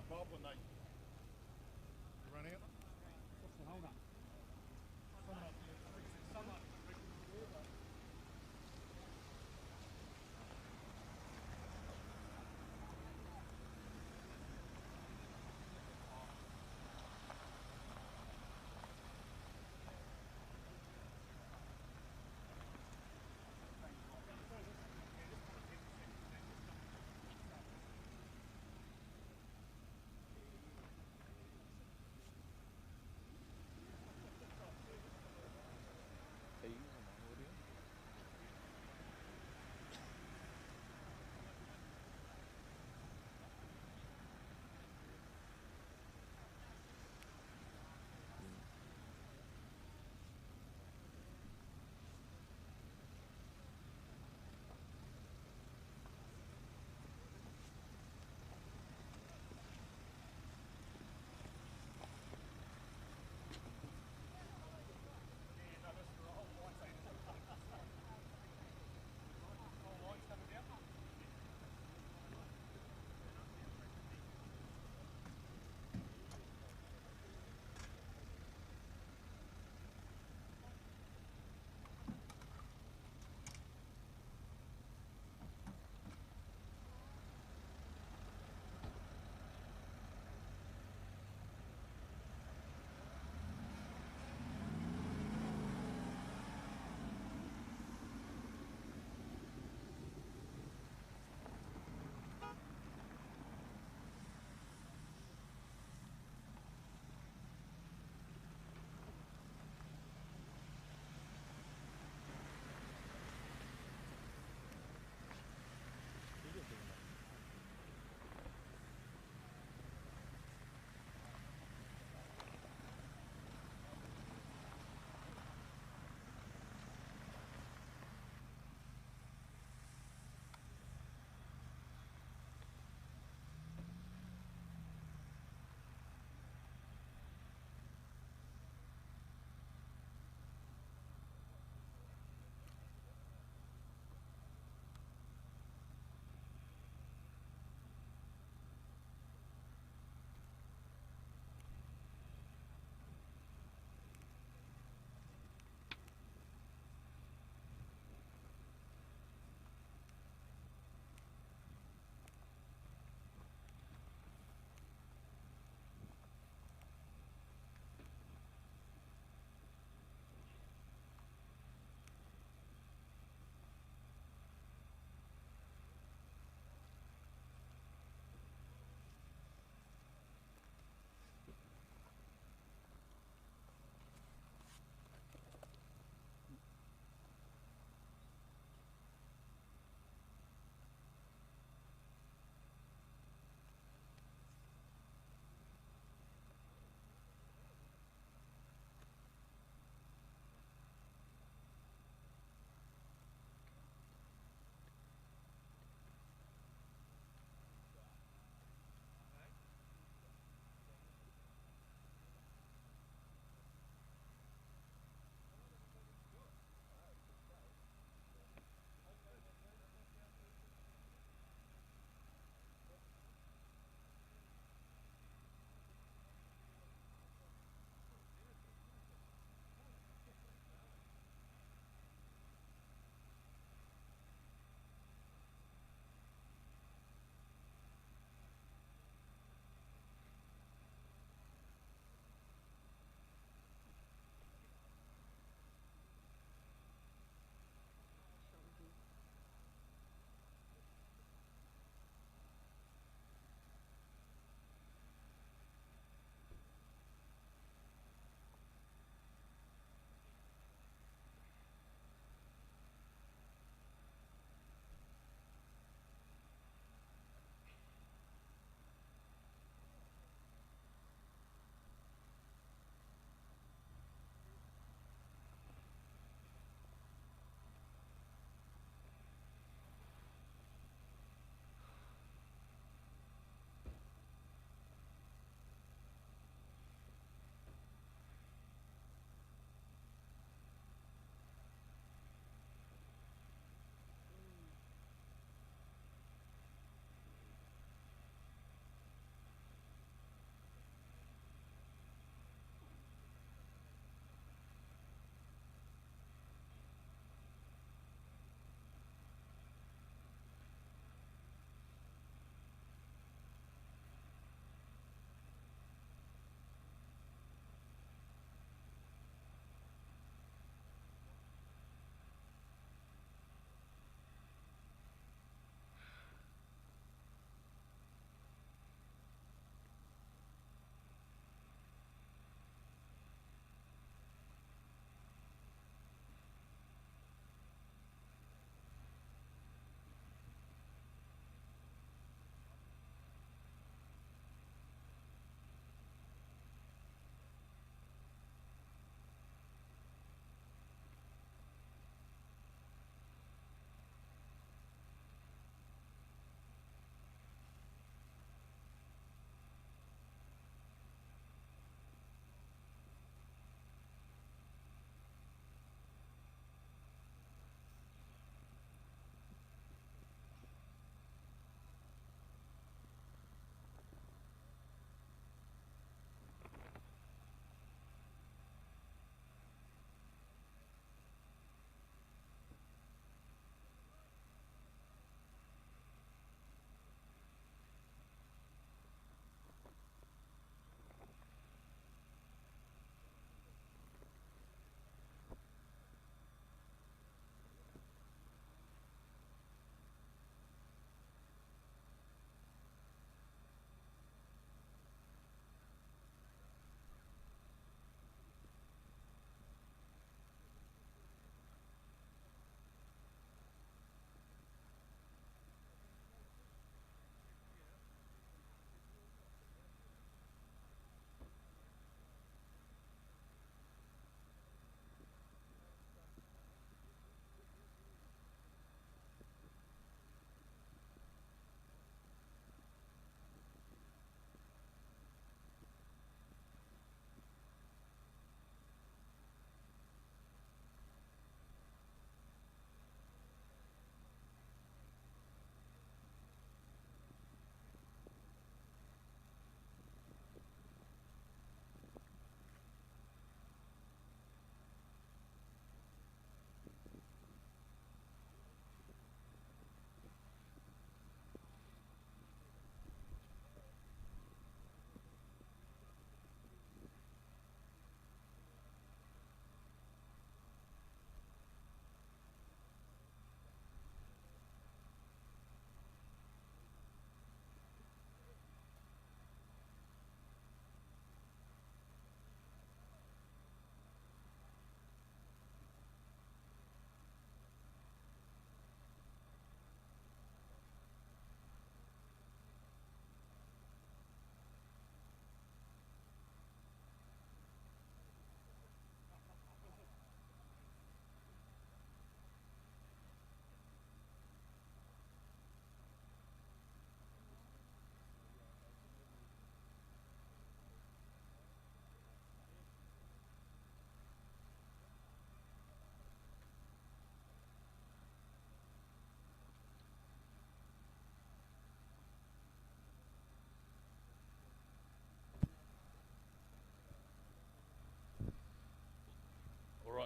like Bob when they run out. What's the hold up?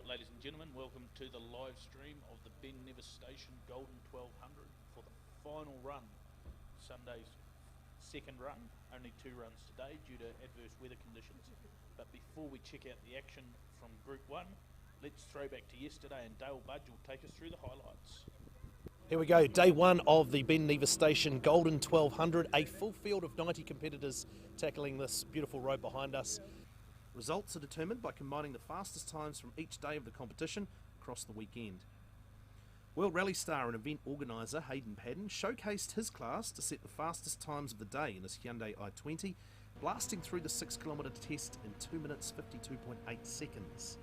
ladies and gentlemen, welcome to the live stream of the Nevis Station Golden 1200 for the final run, Sunday's second run. Only 2 runs today due to adverse weather conditions. But before we check out the action from Group 1, let's throw back to yesterday, and Dale Budge will take us through the highlights. Here we go, day 1 of the Nevis Station Golden 1200, a full field of 90 competitors tackling this beautiful road behind us. Results are determined by combining the fastest times from each day of the competition across the weekend. World Rally star and event organiser Hayden Paddon showcased his class to set the fastest times of the day in his Hyundai i20, blasting through the 6 kilometre test in 2 minutes 52.8 seconds.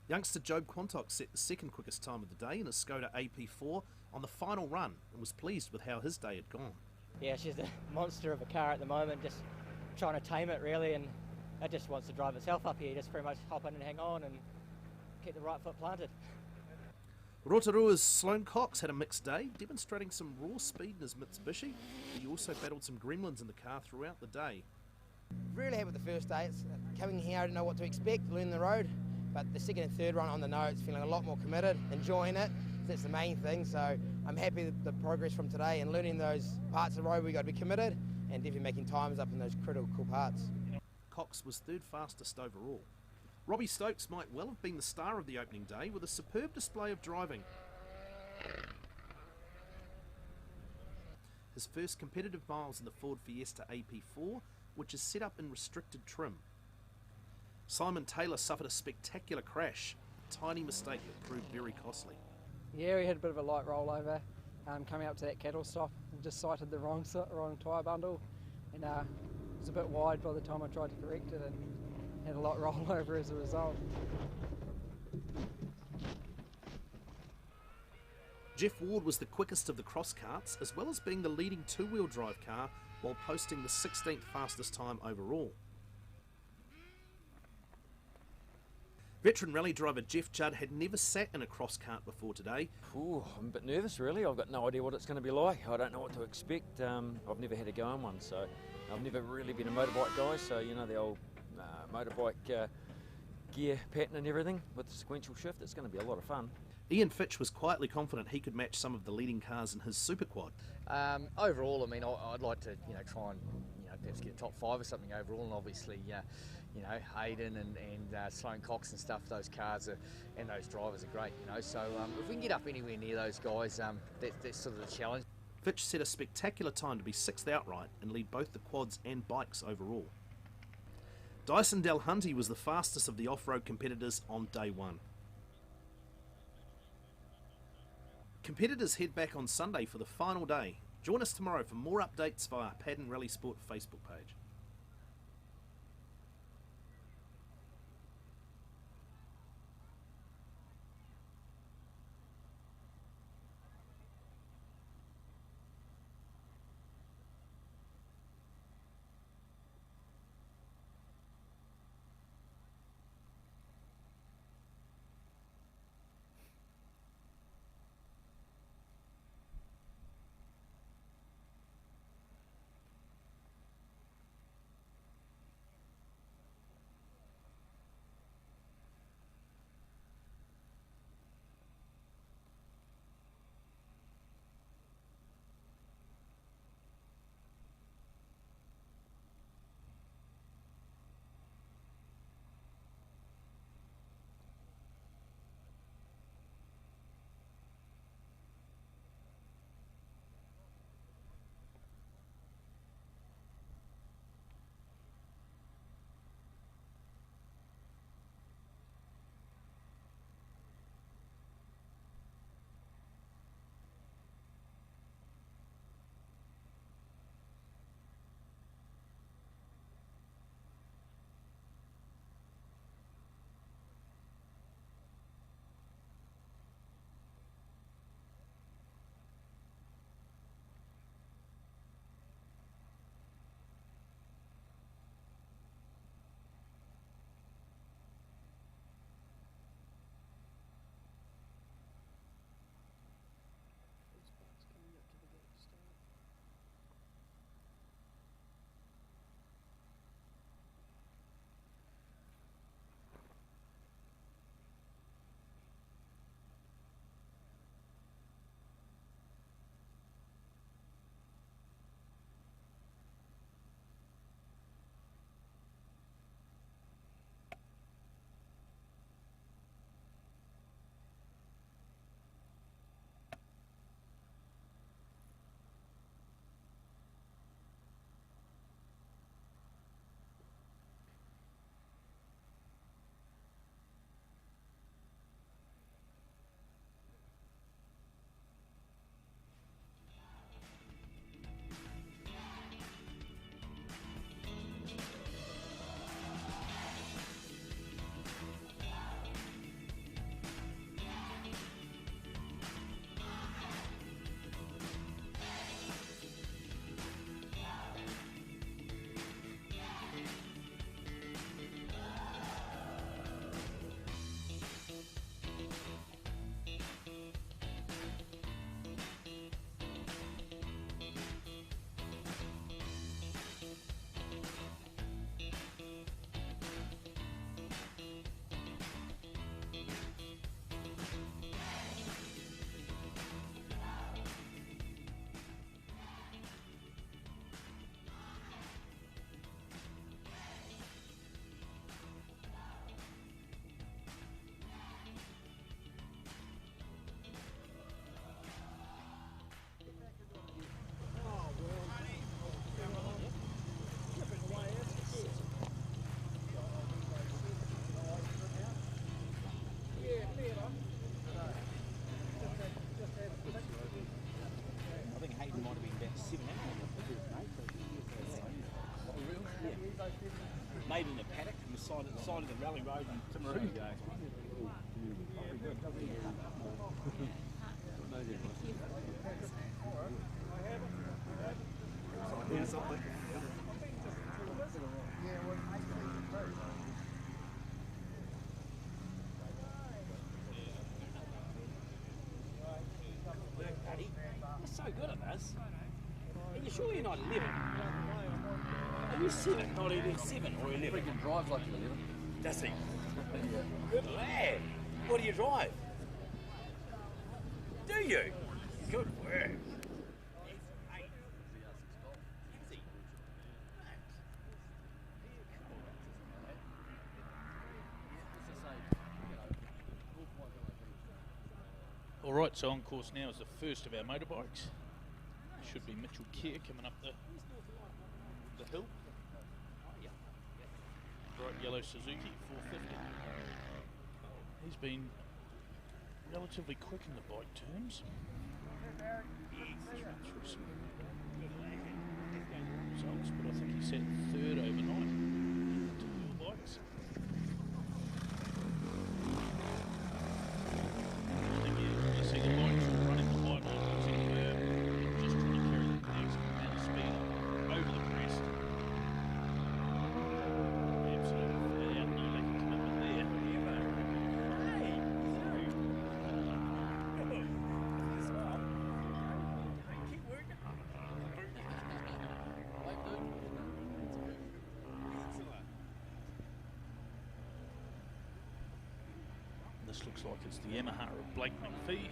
Youngster Job Quantock set the second quickest time of the day in his Skoda AP4 on the final run and was pleased with how his day had gone. Yeah, she's a monster of a car at the moment, just trying to tame it really, and it just wants to drive itself up here, just pretty much hop in and hang on and keep the right foot planted. Rotorua's Sloane Cox had a mixed day, demonstrating some raw speed in his Mitsubishi, but he also battled some gremlins in the car throughout the day. Really happy with the first day. It's coming here, I didn't know what to expect, learn the road, but the second and third run on the notes, feeling a lot more committed, enjoying it. That's the main thing, so I'm happy with the progress from today and learning those parts of the road we got to be committed and definitely making times up in those critical parts. Cox was third fastest overall. Robbie Stokes might well have been the star of the opening day with a superb display of driving. His first competitive miles in the Ford Fiesta AP4, which is set up in restricted trim. Simon Taylor suffered a spectacular crash, a tiny mistake that proved very costly. Yeah, we had a bit of a light rollover coming up to that cattle stop. We just sighted the wrong tyre bundle, and it was a bit wide by the time I tried to correct it, and had a lot rollover as a result. Jeff Ward was the quickest of the cross carts, as well as being the leading two-wheel drive car while posting the 16th fastest time overall. Veteran rally driver Jeff Judd had never sat in a cross cart before today. Ooh, I'm a bit nervous really. I've got no idea what it's going to be like. I don't know what to expect. I've never had to go in one, so I've never really been a motorbike guy, so you know the old motorbike gear pattern and everything with the sequential shift. It's going to be a lot of fun. Ian Fitch was quietly confident he could match some of the leading cars in his super quad. Overall, I mean, I'd like to, try and, perhaps get a top 5 or something overall, and obviously, Hayden and Sloane Cox and stuff, those cars and those drivers are great, so if we can get up anywhere near those guys, that's sort of the challenge. Fitch set a spectacular time to be 6th outright and lead both the quads and bikes overall. Dyson Delhunty was the fastest of the off-road competitors on day 1. Competitors head back on Sunday for the final day. Join us tomorrow for more updates via Paddon Rallysport Facebook page. side of the rally road in Timaru. Paddy, you're so good at this. Are you sure you're not 11? Are you 7? Not even 7 or 11? Freaking drives like an 11. Does he? Good lad. What do you drive? Do you? Good work. All right, so on course now is the first of our motorbikes. Should be Mitchell Kerr coming up the hill. Bright yellow Suzuki 450. He's been relatively quick in the bike terms. Through some results, but I think he set third overnight. Two wheel bikes. I think you see the bikes running the wide line, using curb, and just trying to carry the next amount of speed over the crest. Absolutely, yeah, no lack of commitment there. This looks like it's the Yamaha of Blake McPhee.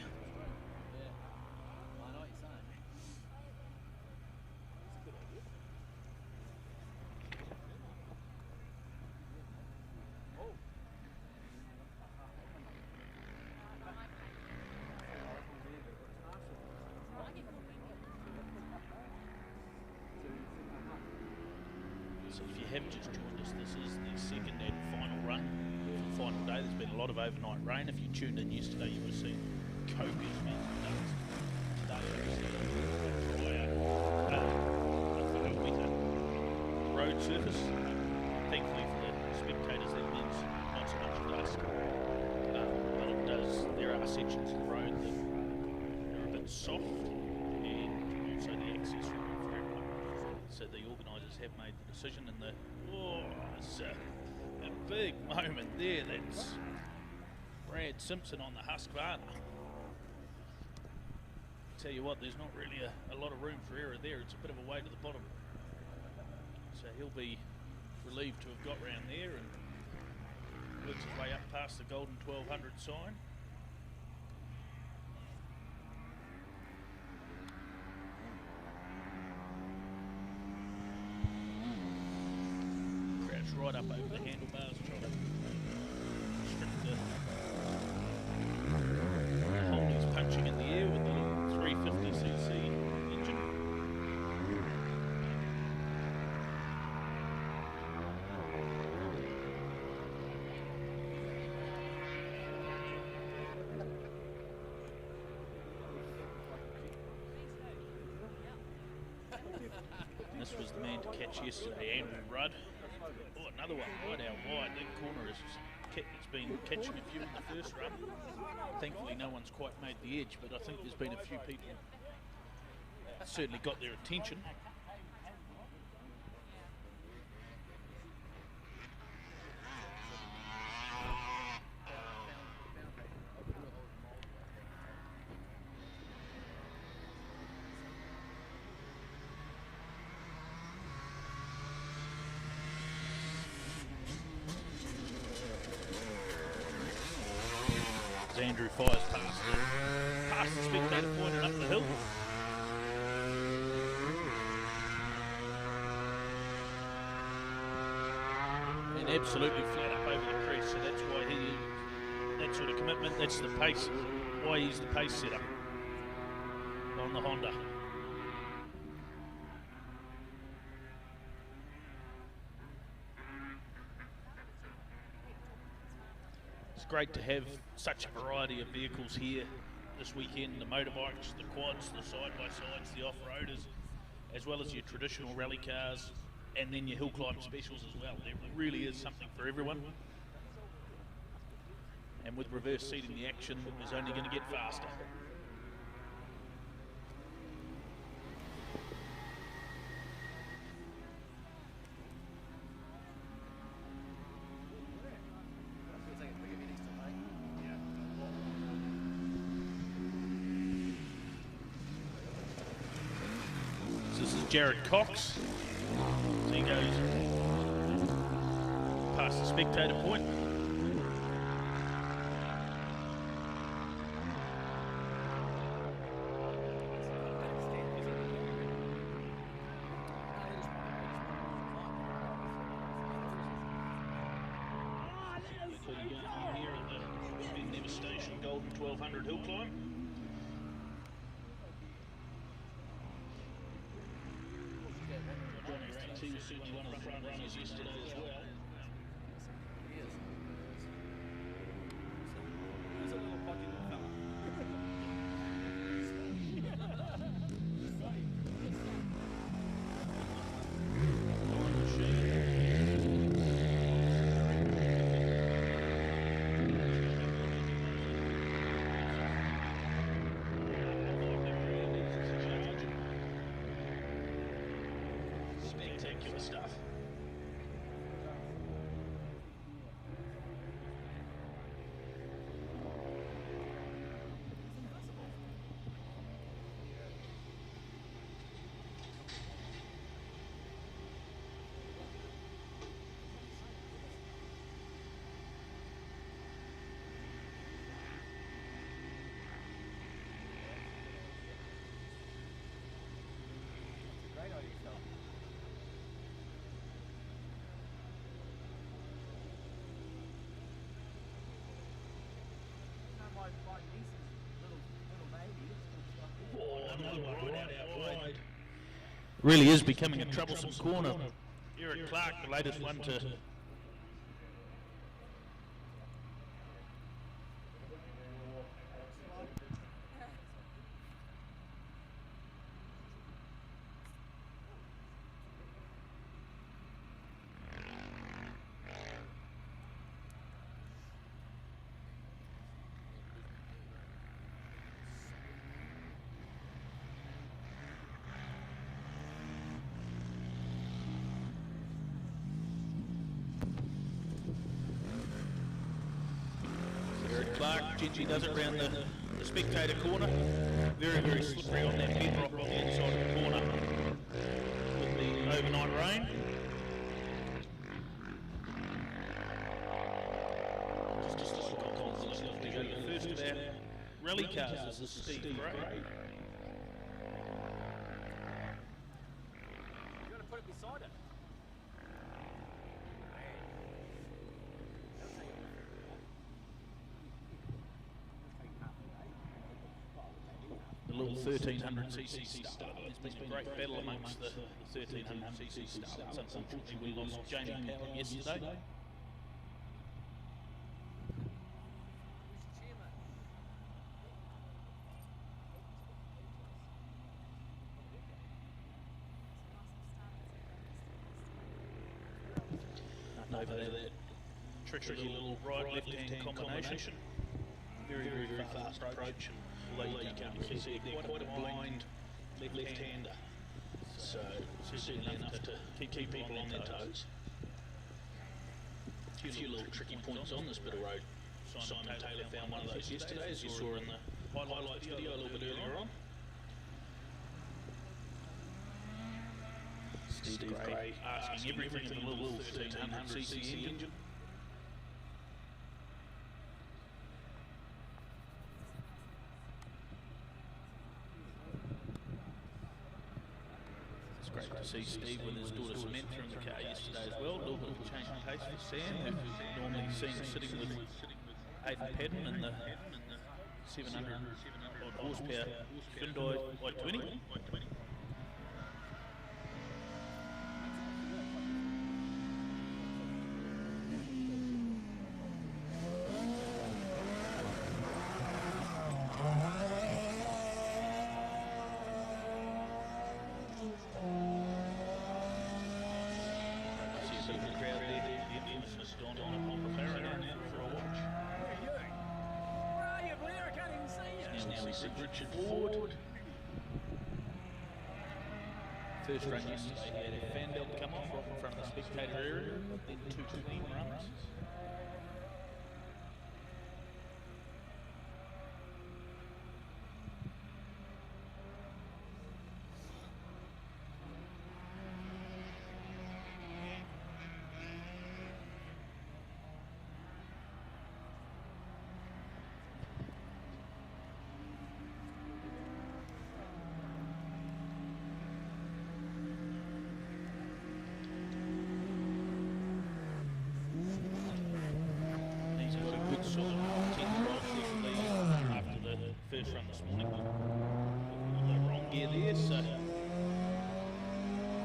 So if you have just joined us, this is the second and final run for the final day. There's been a lot of overnight rain. If you tuned in yesterday, you would have seen Copious amounts of nuts. Today, obviously, wetter road surface. Thankfully for the spectators, that means not so much dust. But it does, there are sections of the road that are a bit soft, and also the access road for everyone. So the organisers have made the decision, and it's a big moment there. That's Brad Simpson on the Husqvarna. Tell you what, there's not really a lot of room for error there. It's a bit of a way to the bottom. So he'll be relieved to have got round there and works his way up past the Golden 1200 sign. Crouch right up over the handlebars, trying to strip the hole he's punching in the air with the 350cc engine. This was the man to catch yesterday, Andrew Rudd. Oh, another one right out wide. That corner has been catching a few in the first run. Thankfully, no one's quite made the edge, but I think there's been a few people certainly got their attention. Andrew fires past the spectator point and up the hill. And absolutely flat up over the crest, so that's why that sort of commitment, that's the pace, why he's the pace setter on the Honda. Great to have such a variety of vehicles here this weekend, the motorbikes, the quads, the side-by-sides, the off-roaders, as well as your traditional rally cars, and then your hill climb specials as well. There really is something for everyone. And with reverse seating, the action is only going to get faster. This is Jared Cox. So he goes past the spectator point. Here at the Ben Nevis Station Golden 1200 hill climb. He was certainly one of the front runners yesterday as well. He's a little pocky little fella. Spectacular stuff. Really is becoming a troublesome corner. Eric Clark, the latest one to Clark. Gingy does it round the spectator corner. Very, very slippery on that bedrock on the inside of the corner with the overnight rain. Just like confidence to go to the first of our rally cars. This is Steve Gray. You're going to put it beside it. The little 1300cc start. There's been a great battle amongst the 1300cc starts. Unfortunately, we lost Jamie Paddon yesterday. Over there, that tricky little right-left-hand combination. Very, very, very fast approach. Although you can't really see it, they're quite a blind left-hander. So certainly enough to keep people on their toes. A few little tricky points on this bit of road. Simon Taylor found one of those yesterday, as you saw in the highlights video a little bit earlier on. Steve Gray asking everything in the little 1300cc engine. It's great to see Steve with his daughter Samantha in the car yesterday as well. A little bit of a change of pace for Sam, who normally seen sitting with Hayden Paddon in the 700 odd horsepower Hyundai i20. Just on the Farron now for a watch. Where are you, Blair? I can't even see you. Now we see Richard Ford. First run yesterday, he had a fan belt come off right in front of the spectator area, then 2 clean runs. First run this morning, the wrong gear there, so of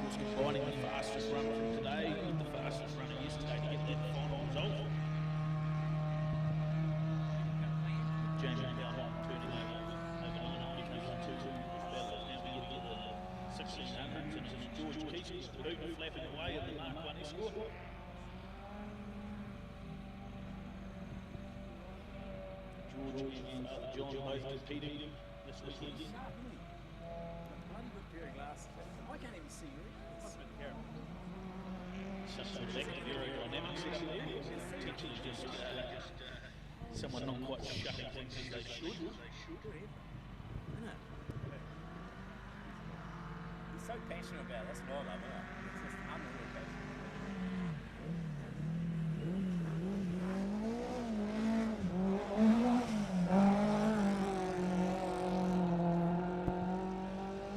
course combining the fastest run from today with the fastest runner yesterday to get that final result. Jamie Paddon turning over 9 became 2 battlers. Now we get the 1600s, and it's George Keith, the boot flapping away in the Mark 1 escort. John both competing this weekend. Bloody good pair of glasses. I can't even see you. Some lack of aerodynamics up there. Potentially just someone not quite shutting things as they should. He's so passionate about it. That's what I love, isn't it? It's just unreal passion.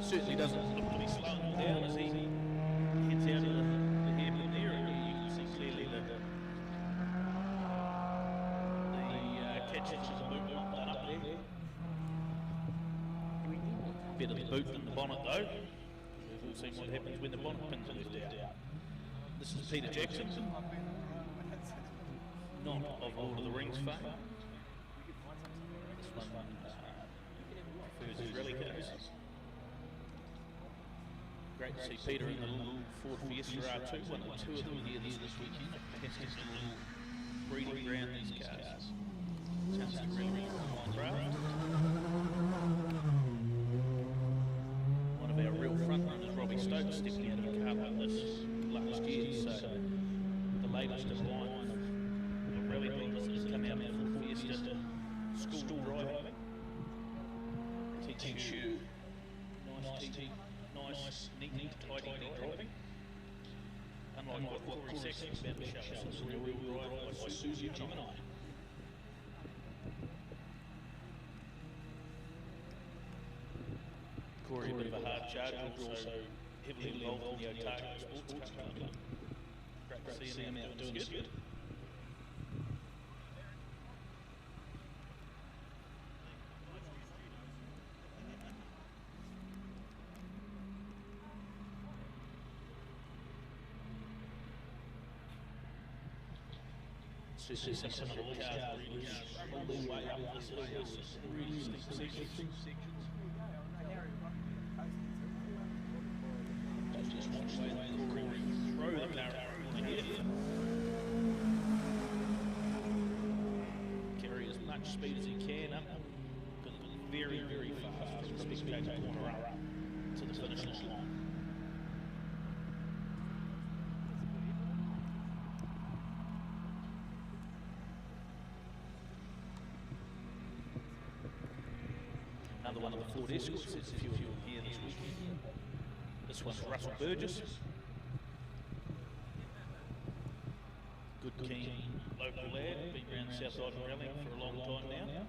Certainly doesn't look to be slowing down as he heads out of the hairpin area. You can see clearly the catches of the boot not done up there. Better the boot than the bonnet though. We've all seen what happens when the bonnet pins are left out. This is Peter Jackson, not of Lord of the Rings fame. This one prefers his rally cars. Great to see Peter in the little Ford Fiesta R2, one of 2 of them here this weekend. Fantastic little breeding ground, these cars. Sounds like a really fine craft. One of our real front runners, Robbie Stokes, stepping out of a car like this last year, so the latest of line of rally drivers that has come out of Ford Fiesta school driving. Teaching shoe. Nice, neat, tidy driving. Unlike what Corey Saxon's about to show us, it's a real drive by Susie Gemini. Corey, a bit of a hard charger, also heavily involved in the Otago sports company. Great to see him out doing good. This is some of the cars really all the way up this really steep sections. Just watch the way Corey throw the car over here. Carry as much speed as he can up, because it's very, very fast from the spectator corner up to the finish line. Another one of the Ford Escorts, there's a few of them here this weekend. This one's Russell Burgess. Good, keen, local lad, been around South Island rallying for a long time now.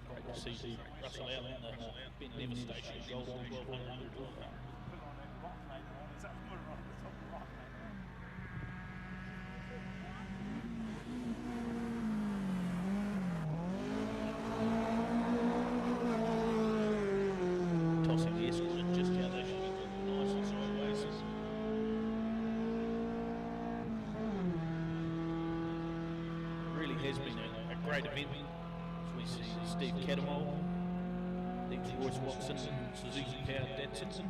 Great to see Russell out in the Ben Nevis station, Golden 1200. Has been a great event. As we see Steve Catamol ex-Royce Watson and Suzuki powered Datsun.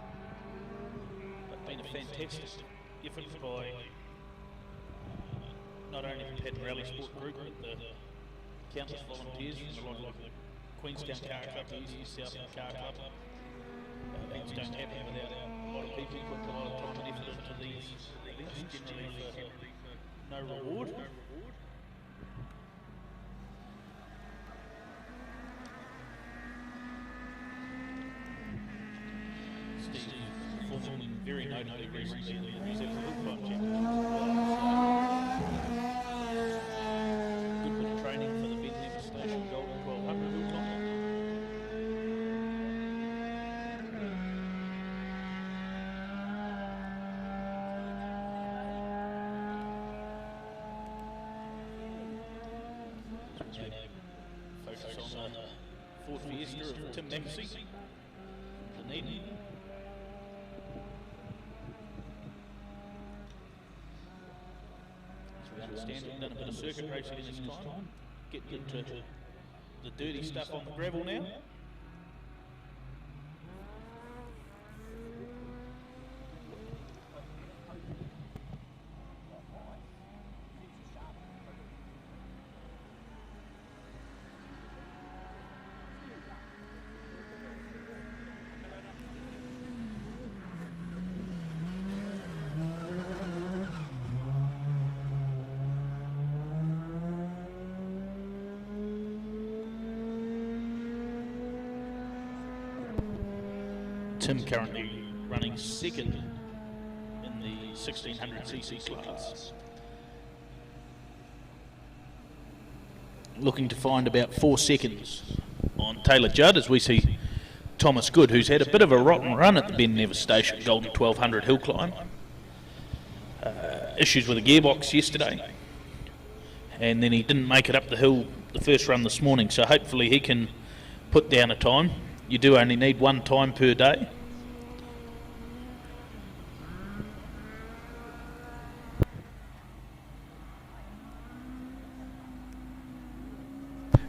But been a fantastic effort by not only the Paddon Rallysport group, but the countless volunteers from a lot of the Queenstown Car Club, the East Southern Car Club. Things don't happen without a lot of people putting a lot of time and effort into these events, generally for no reward. Steve performing very notably recently in the New Zealand Untitled Chapter. Good bit of training for the Ben Nevis Station Golden 1200 hill climb. Focus on the Ford Fiesta of Tim Mcconnachie, Dunedin. As we understand, we've done a bit of circuit racing in this time, getting into the dirty stuff on the gravel now. Tim currently running second in the 1600cc class. Looking to find about 4 seconds on Taylor Judd as we see Thomas Good, who's had a bit of a rotten run at the Ben Nevis Station Golden 1200 hill climb. Issues with the gearbox yesterday, and then he didn't make it up the hill the first run this morning, so hopefully he can put down a time. You do only need 1 time per day.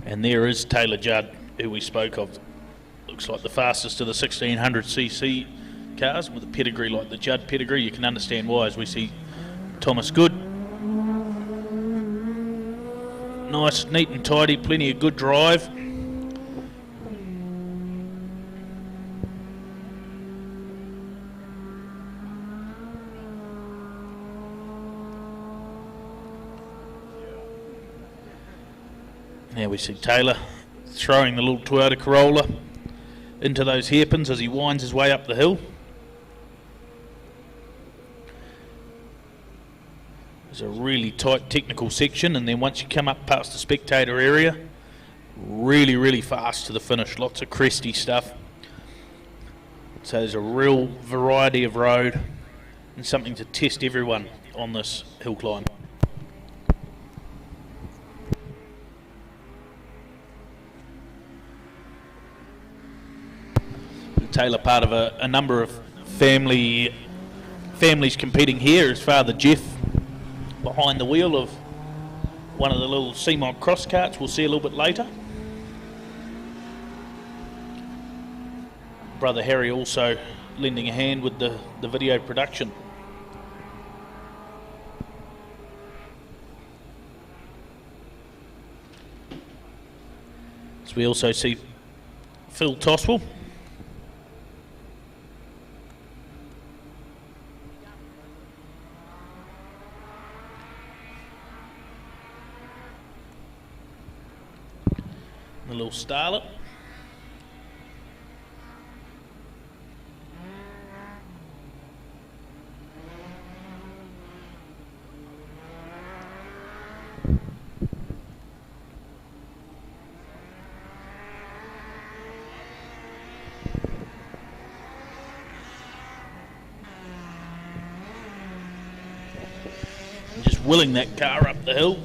And there is Taylor Judd, who we spoke of. Looks like the fastest of the 1600cc cars. With a pedigree like the Judd pedigree, you can understand why, as we see Thomas Good. Nice, neat and tidy, plenty of good drive. Now we see Taylor throwing the little Toyota Corolla into those hairpins as he winds his way up the hill. There's a really tight technical section, and then once you come up past the spectator area, really, really fast to the finish. Lots of cresty stuff. So there's a real variety of road and something to test everyone on this hill climb. Taylor part of a number of families competing here. His father Jeff behind the wheel of one of the little CMOD cross carts we'll see a little bit later. Brother Harry also lending a hand with the video production. So we also see Phil Toswell. The little starlet. Just willing that car up the hill.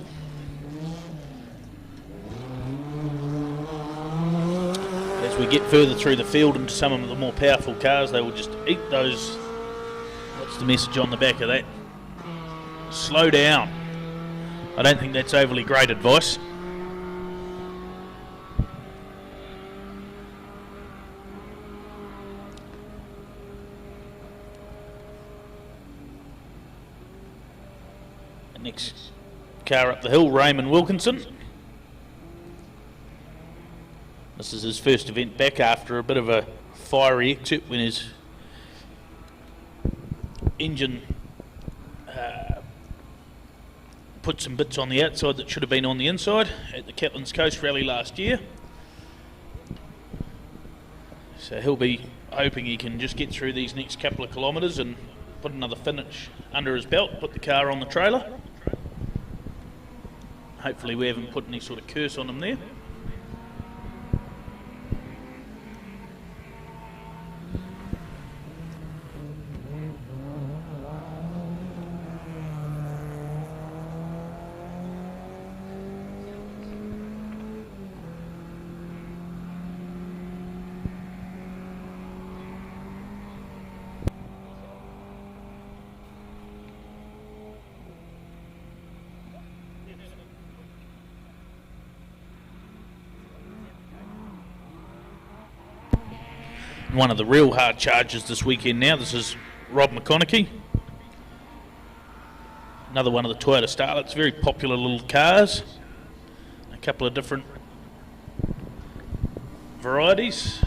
We get further through the field into some of the more powerful cars, they will just eat those. What's the message on the back of that? Slow down. I don't think that's overly great advice. Next car up the hill, Raymond Wilkinson. This is his first event back after a bit of a fiery exit when his engine put some bits on the outside that should have been on the inside at the Catlins Coast Rally last year. So he'll be hoping he can just get through these next couple of kilometres and put another finish under his belt, put the car on the trailer. Hopefully we haven't put any sort of curse on him there. One of the real hard charges this weekend now. This is Rob Mcconnachie. Another one of the Toyota Starlets, very popular little cars. A couple of different varieties.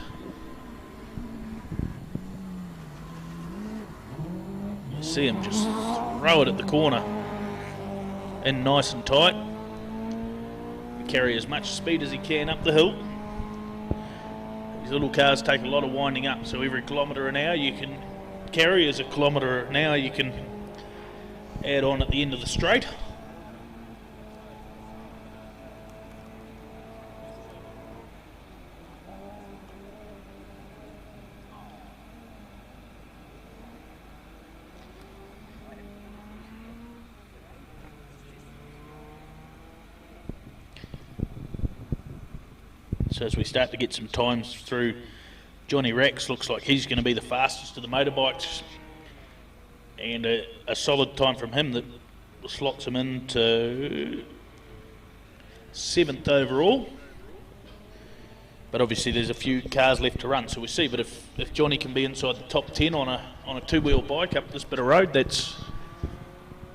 You see him just throw it at the corner in nice and tight. Carry as much speed as he can up the hill. These little cars take a lot of winding up, so every kilometre an hour you can carry is a kilometre an hour you can add on at the end of the straight. So as we start to get some times through, Johnny Rax looks like he's going to be the fastest of the motorbikes, and a solid time from him that slots him into 7th overall. But obviously there's a few cars left to run, so we'll see. But if Johnny can be inside the top 10 on a two-wheel bike up this bit of road, that's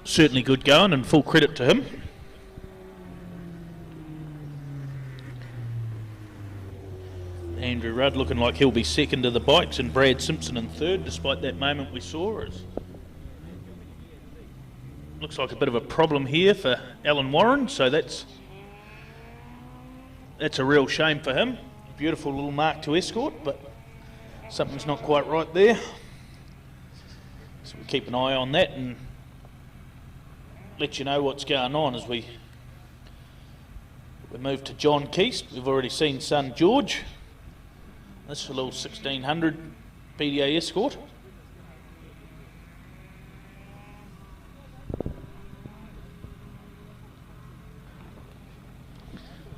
certainly good going, and full credit to him. Andrew Rudd looking like he'll be second to the bikes, and Brad Simpson in third, despite that moment we saw. Looks like a bit of a problem here for Alan Warren, so that's a real shame for him. Beautiful little Mark II Escort, but something's not quite right there. So we keep an eye on that and let you know what's going on as we move to John Keast. We've already seen son George. This is a little 1600 PDA Escort.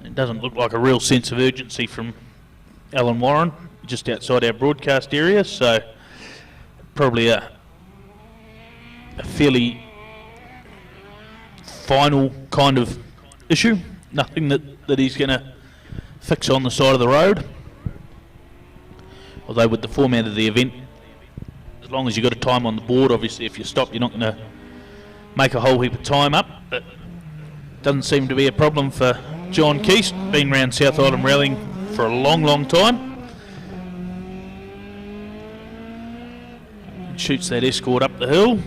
It doesn't look like a real sense of urgency from Alan Warren, just outside our broadcast area, so probably a fairly final kind of issue. Nothing that he's going to fix on the side of the road. Although with the format of the event, as long as you've got a time on the board, obviously if you stop you're not going to make a whole heap of time up. But doesn't seem to be a problem for John Keast, been around South Island rallying for a long, long time. Shoots that Escort up the hill.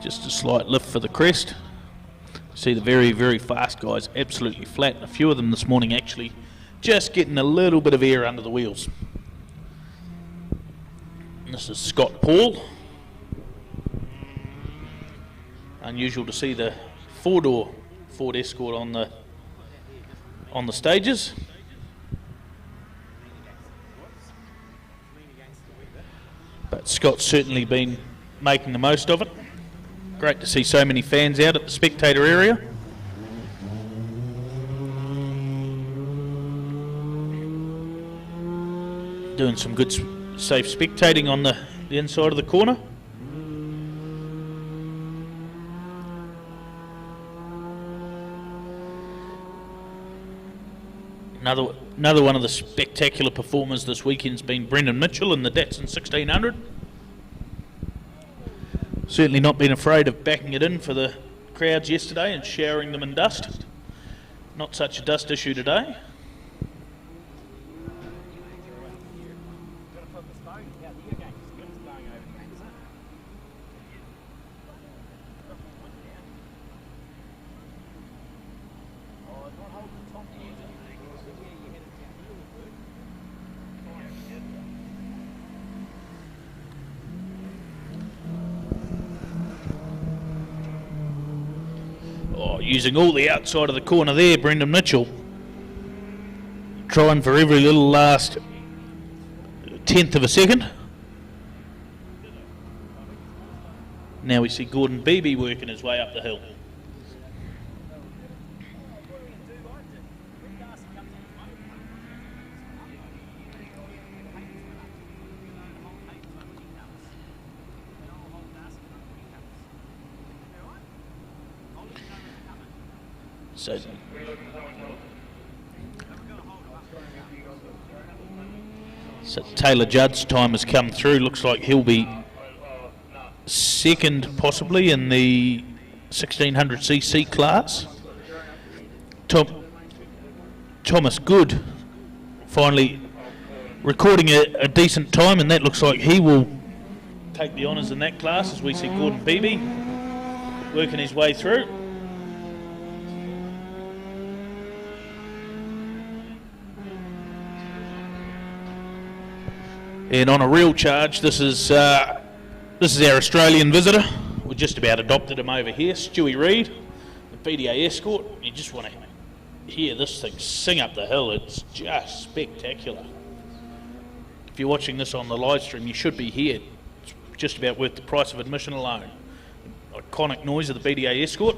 Just a slight lift for the crest. See the very, very fast guys absolutely flat. A few of them this morning actually just getting a little bit of air under the wheels. And this is Scott Paul. Unusual to see the four-door Ford Escort on the stages. But Scott's certainly been making the most of it. Great to see so many fans out at the spectator area. Doing some good safe spectating on the inside of the corner. Another one of the spectacular performers this weekend's been Brendan Mitchell in the Datsun 1600. Certainly not been afraid of backing it in for the crowds yesterday and showering them in dust. Not such a dust issue today. Using all the outside of the corner there, Brendan Mitchell. Trying for every little last tenth of a second. Now we see Gordon Beebe working his way up the hill. So Taylor Judd's time has come through. Looks like he'll be second possibly in the 1600cc class. Thomas Good finally recording a decent time, and that looks like he will take the honours in that class as we see Gordon Beebe working his way through. And on a real charge, this is our Australian visitor. We just about adopted him over here, Stewie Reid, the BDA escort. You just want to hear this thing sing up the hill. It's just spectacular. If you're watching this on the live stream, you should be here. It's just about worth the price of admission alone. Iconic noise of the BDA escort.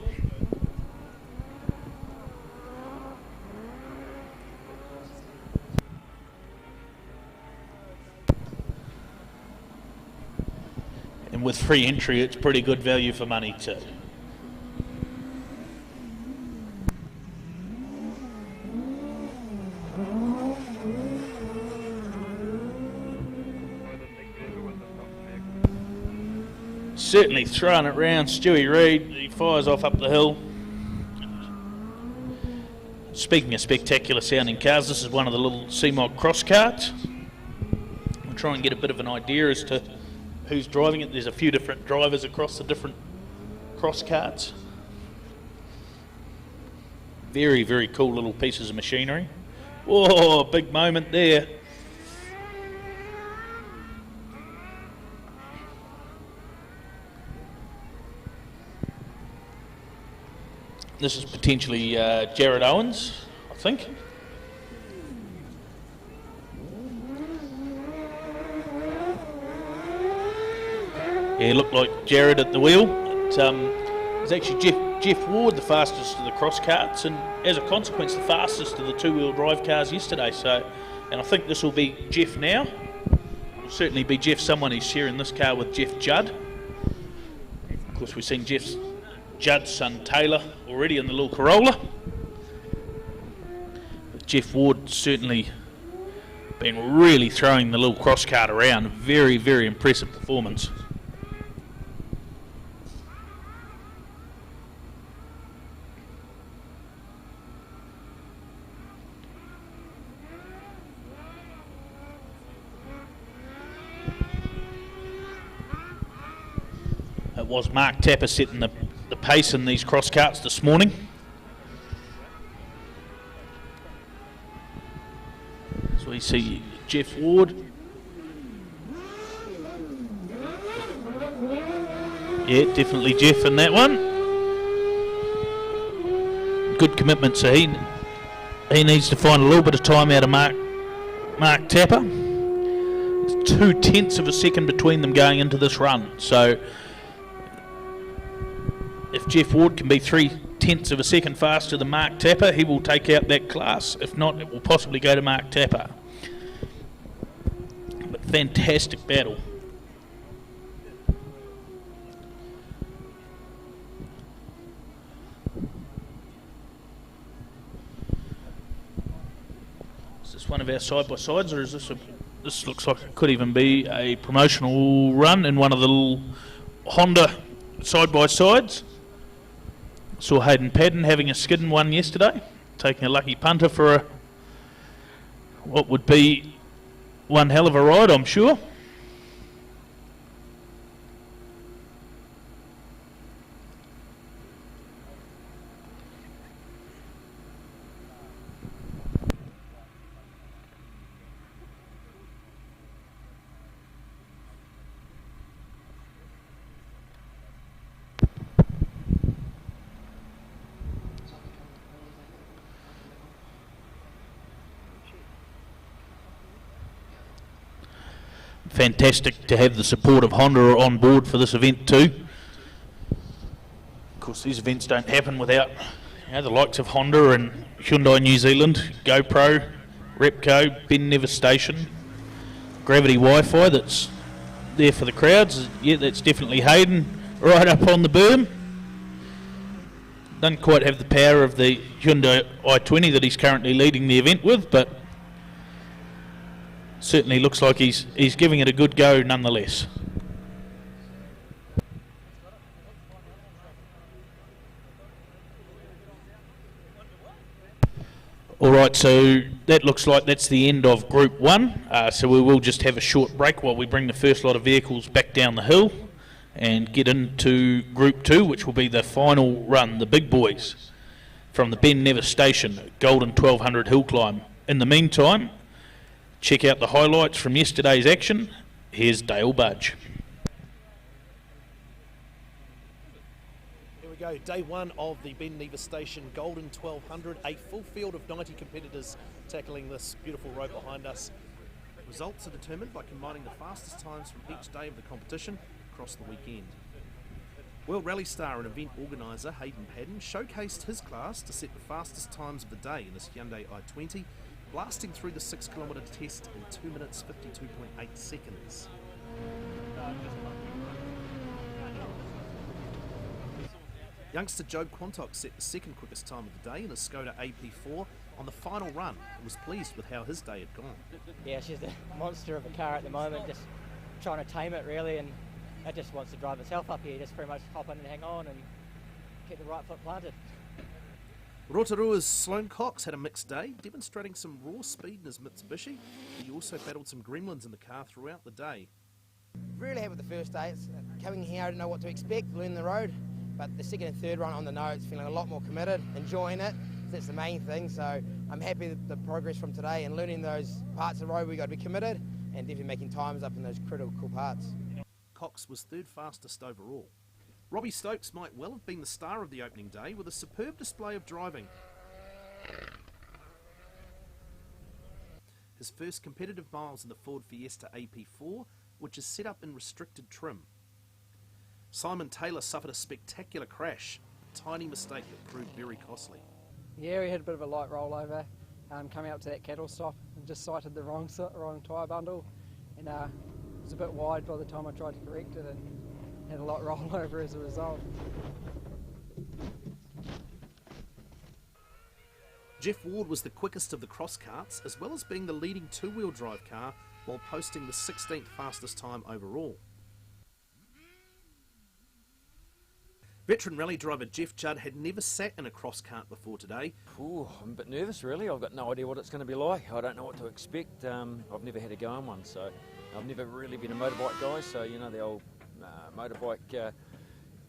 And with free entry, it's pretty good value for money too. Certainly throwing it round, Stewie Reid. He fires off up the hill. Speaking of spectacular sounding cars, this is one of the little CMOG cross carts. We'll try and get a bit of an idea as to who's driving it. There's a few different drivers across the different cross carts. Very, very cool little pieces of machinery. Whoa, big moment there. This is potentially Jared Owens, I think. Yeah, looked like Jared at the wheel. It's actually Jeff Ward, the fastest of the cross carts, and as a consequence, the fastest of the two-wheel drive cars yesterday. So, and I think this will be Jeff now. It'll certainly be Jeff. Someone who's sharing this car with Jeff Judd. Of course, we've seen Judd's son Taylor already in the little Corolla. But Jeff Ward certainly been really throwing the little cross cart around. Very, very impressive performance. It was Mark Tapper setting the pace in these cross carts this morning. So we see Jeff Ward. Yeah, definitely Jeff in that one. Good commitment, so he needs to find a little bit of time out of Mark Tapper. There's 0.2 of a second between them going into this run, so if Jeff Ward can be 0.3 of a second faster than Mark Tapper, he will take out that class. If not, it will possibly go to Mark Tapper. But fantastic battle. Is this one of our side-by-sides, or is this this looks like it could even be a promotional run in one of the little Honda side-by-sides. Saw Hayden Paddon having a skidding one yesterday, taking a lucky punter for what would be one hell of a ride, I'm sure. Fantastic to have the support of Honda on board for this event too. Of course, these events don't happen without the likes of Honda and Hyundai New Zealand, GoPro, Repco, Ben Nevis Station, Gravity Wi-Fi that's there for the crowds. Yeah, that's definitely Hayden right up on the berm. Doesn't quite have the power of the Hyundai i20 that he's currently leading the event with, but certainly looks like he's giving it a good go nonetheless. Alright, so that looks like that's the end of Group 1, so we will just have a short break while we bring the first lot of vehicles back down the hill and get into Group 2, which will be the final run, the big boys, from the Ben Nevis Station, Golden 1200 hill climb. In the meantime, check out the highlights from yesterday's action. Here's Dale Budge. Here we go, day one of the Ben Nevis Station Golden 1200, a full field of 90 competitors tackling this beautiful road behind us. Results are determined by combining the fastest times from each day of the competition across the weekend. World Rally star and event organiser Hayden Paddon showcased his class to set the fastest times of the day in this Hyundai i20, blasting through the 6 kilometre test in 2 minutes 52.8 seconds. Youngster Job Quantock set the second quickest time of the day in a Skoda AP4 on the final run and was pleased with how his day had gone. Yeah, she's a monster of a car at the moment, just trying to tame it really, and it just wants to drive itself up here, just pretty much hop in and hang on and keep the right foot planted. Rotorua's Sloane Cox had a mixed day, demonstrating some raw speed in his Mitsubishi. He also battled some gremlins in the car throughout the day. Really happy with the first day. It's coming here, I didn't know what to expect, learn the road, but the second and third run on the notes, feeling a lot more committed, enjoying it. That's the main thing, so I'm happy with the progress from today and learning those parts of the road we got to be committed and definitely making times up in those critical parts. Cox was third fastest overall. Robbie Stokes might well have been the star of the opening day with a superb display of driving. His first competitive miles in the Ford Fiesta AP4, which is set up in restricted trim. Simon Taylor suffered a spectacular crash, a tiny mistake that proved very costly. Yeah, we had a bit of a light rollover coming up to that cattle stop and just sighted the wrong tyre bundle, and it was a bit wide by the time I tried to correct it and had a lot rollover as a result. Jeff Ward was the quickest of the cross carts, as well as being the leading two-wheel drive car while posting the 16th fastest time overall. Veteran rally driver Jeff Judd had never sat in a cross cart before today. Ooh, I'm a bit nervous really. I've got no idea what it's going to be like. I don't know what to expect. I've never had to go on one, so I've never really been a motorbike guy, so you know the old motorbike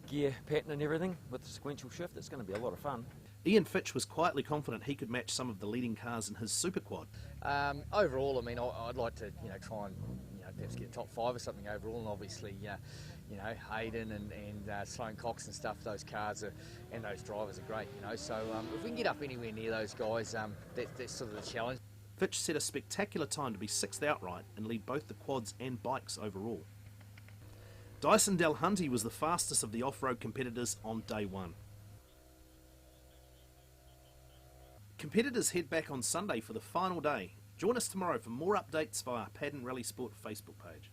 gear pattern and everything with the sequential shift. It's going to be a lot of fun. Ian Fitch was quietly confident he could match some of the leading cars in his super quad. Overall, I mean, I'd like to, try and, perhaps get top 5 or something overall, and obviously, Hayden and Sloane Cox and stuff, those cars and those drivers are great, so if we can get up anywhere near those guys, that's sort of the challenge. Fitch set a spectacular time to be 6th outright and lead both the quads and bikes overall. Dyson Delhunty was the fastest of the off-road competitors on day one. Competitors head back on Sunday for the final day. Join us tomorrow for more updates via Paddon Rallysport Facebook page.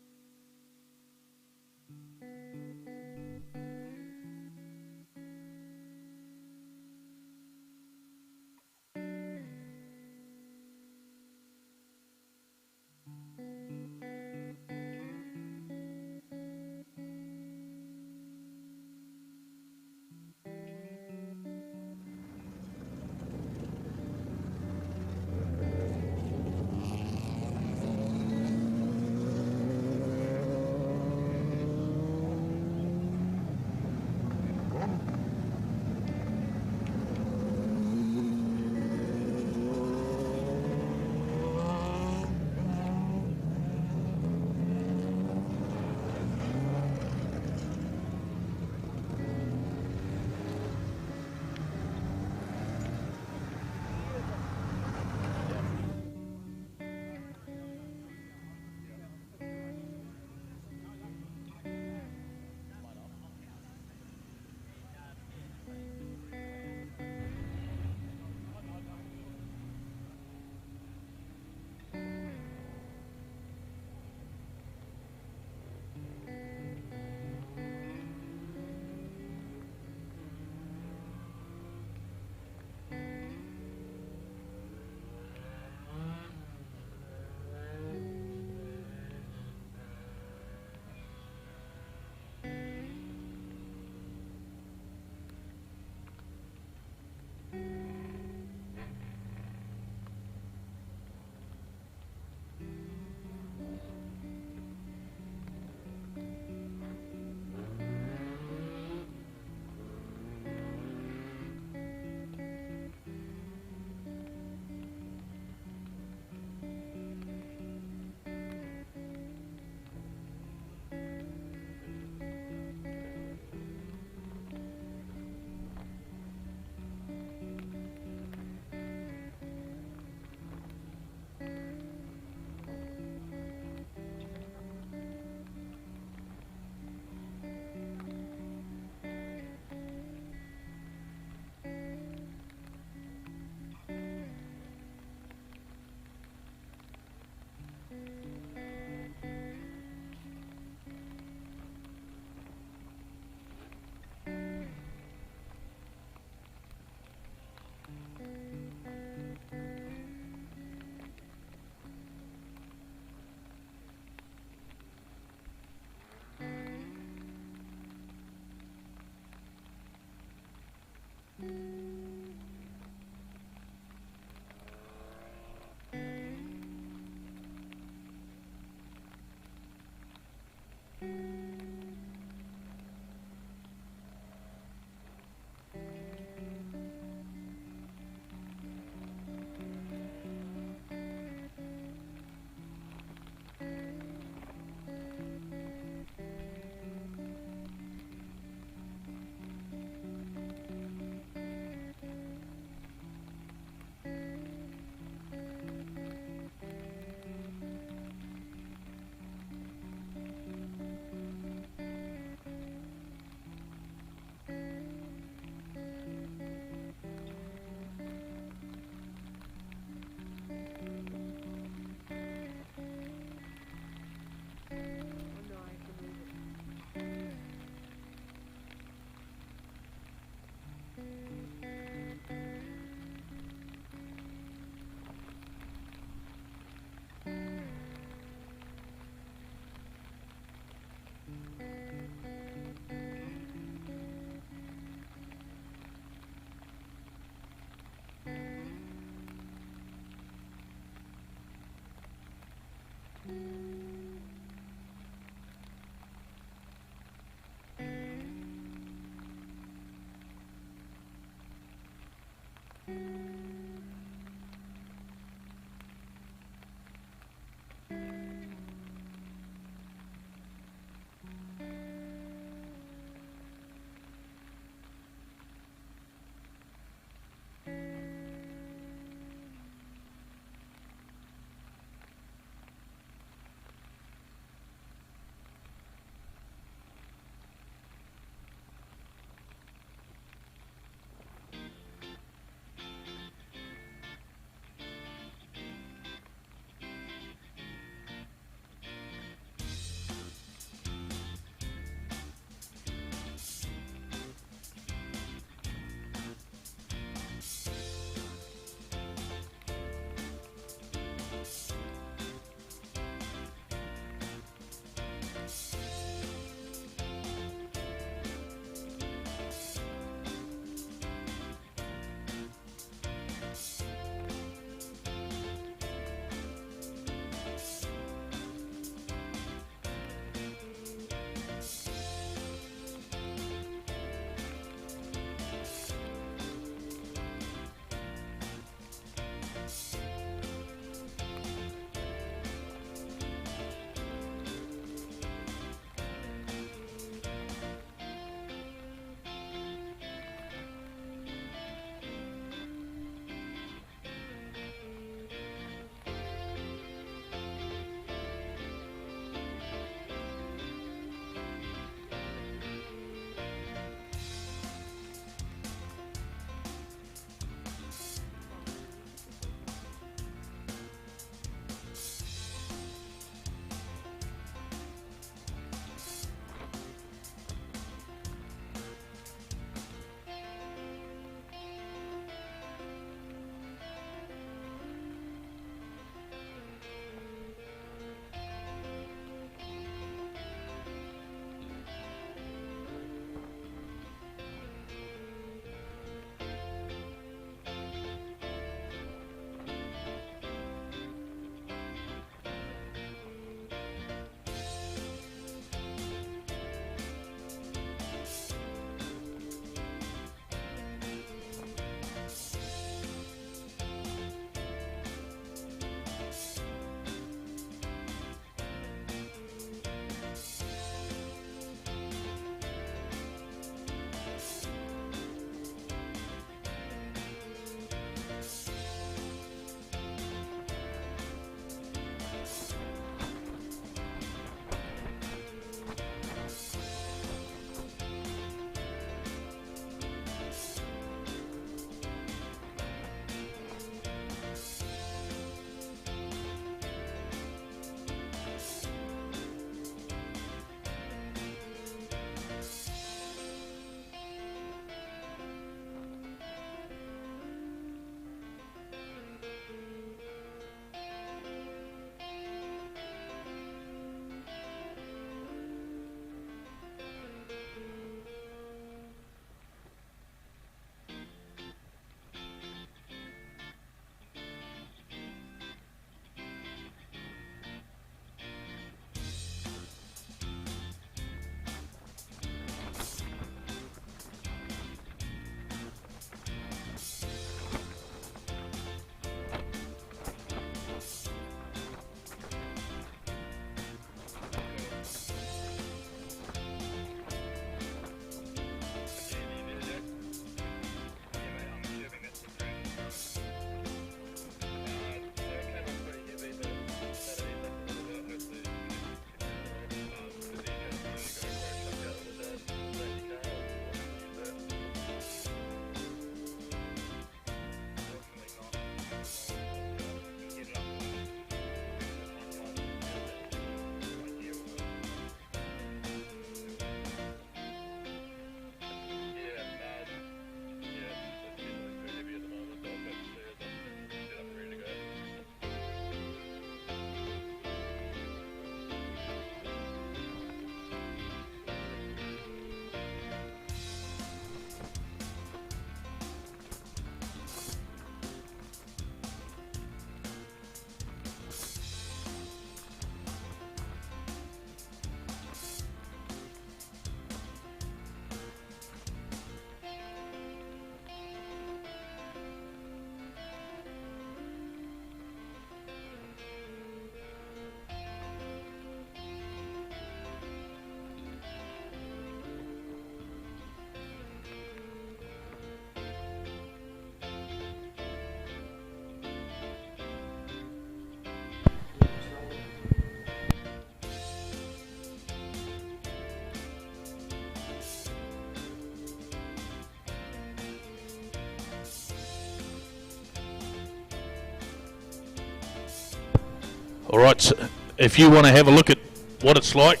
All right, so if you want to have a look at what it's like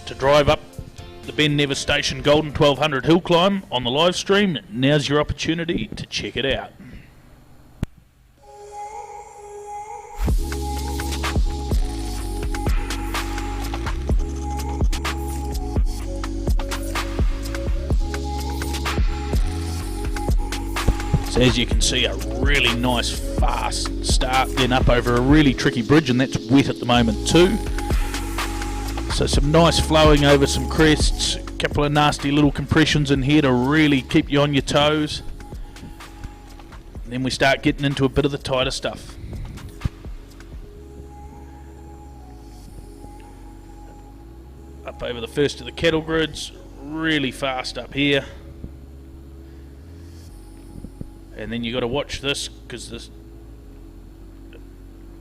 to drive up the Ben Nevis Station Golden 1200 hill climb on the live stream, now's your opportunity to check it out. So as you can see, a really nice fast start, then up over a really tricky bridge, and that's wet at the moment too. So some nice flowing over some crests, a couple of nasty little compressions in here to really keep you on your toes. And then we start getting into a bit of the tighter stuff. Up over the first of the cattle grids, really fast up here. And then you got to watch this, because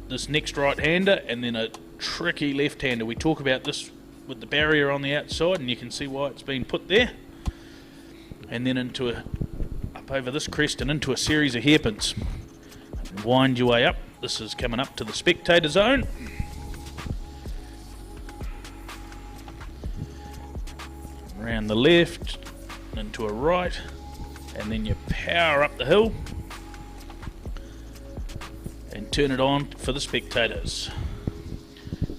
this next right-hander and then a tricky left-hander. We talk about this with the barrier on the outside, and you can see why it's been put there. And then up over this crest and into a series of hairpins. Wind your way up. This is coming up to the spectator zone. Around the left, into a right. And then you power up the hill and turn it on for the spectators.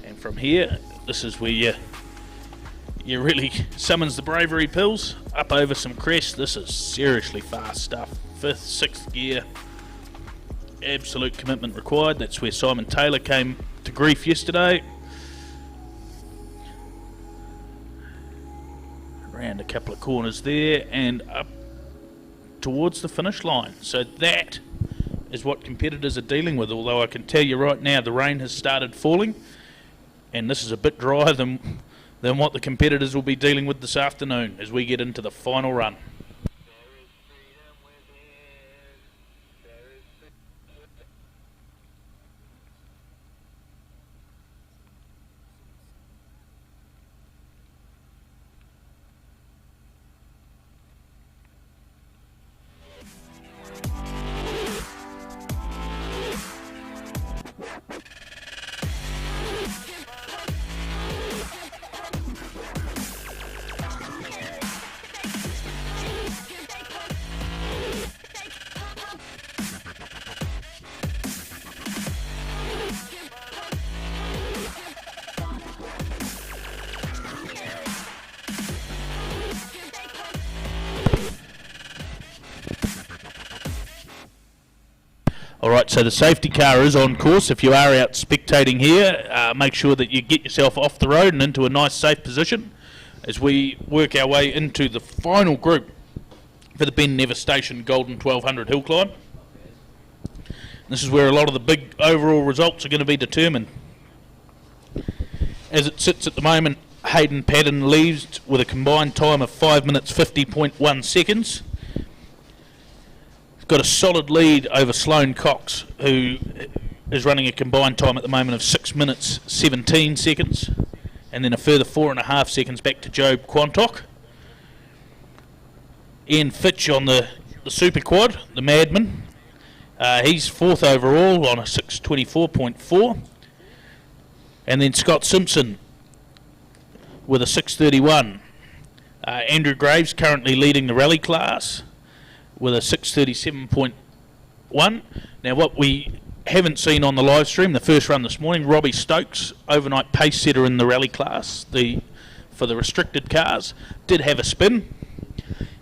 And from here, this is where you really summons the bravery pills. Up over some crests. This is seriously fast stuff. 5th, 6th gear. Absolute commitment required. That's where Simon Taylor came to grief yesterday. Around a couple of corners there and up towards the finish line. So that is what competitors are dealing with, although I can tell you right now the rain has started falling, and this is a bit drier than what the competitors will be dealing with this afternoon as we get into the final run. Alright, so the safety car is on course. If you are out spectating here, make sure that you get yourself off the road and into a nice safe position as we work our way into the final group for the Ben Nevis Station Golden 1200 hill climb. This is where a lot of the big overall results are going to be determined. As it sits at the moment, Hayden Paddon leads with a combined time of 5 minutes 50.1 seconds. Got a solid lead over Sloane Cox, who is running a combined time at the moment of 6 minutes 17 seconds, and then a further 4.5 seconds back to Job Quantock. Ian Fitch on the super quad, the Madman, he's 4th overall on a 6:24.4, and then Scott Simpson with a 6:31. Andrew Graves currently leading the rally class with a 6:37.1. Now what we haven't seen on the live stream, the first run this morning, Robbie Stokes, overnight pace setter in the rally class, for the restricted cars, did have a spin.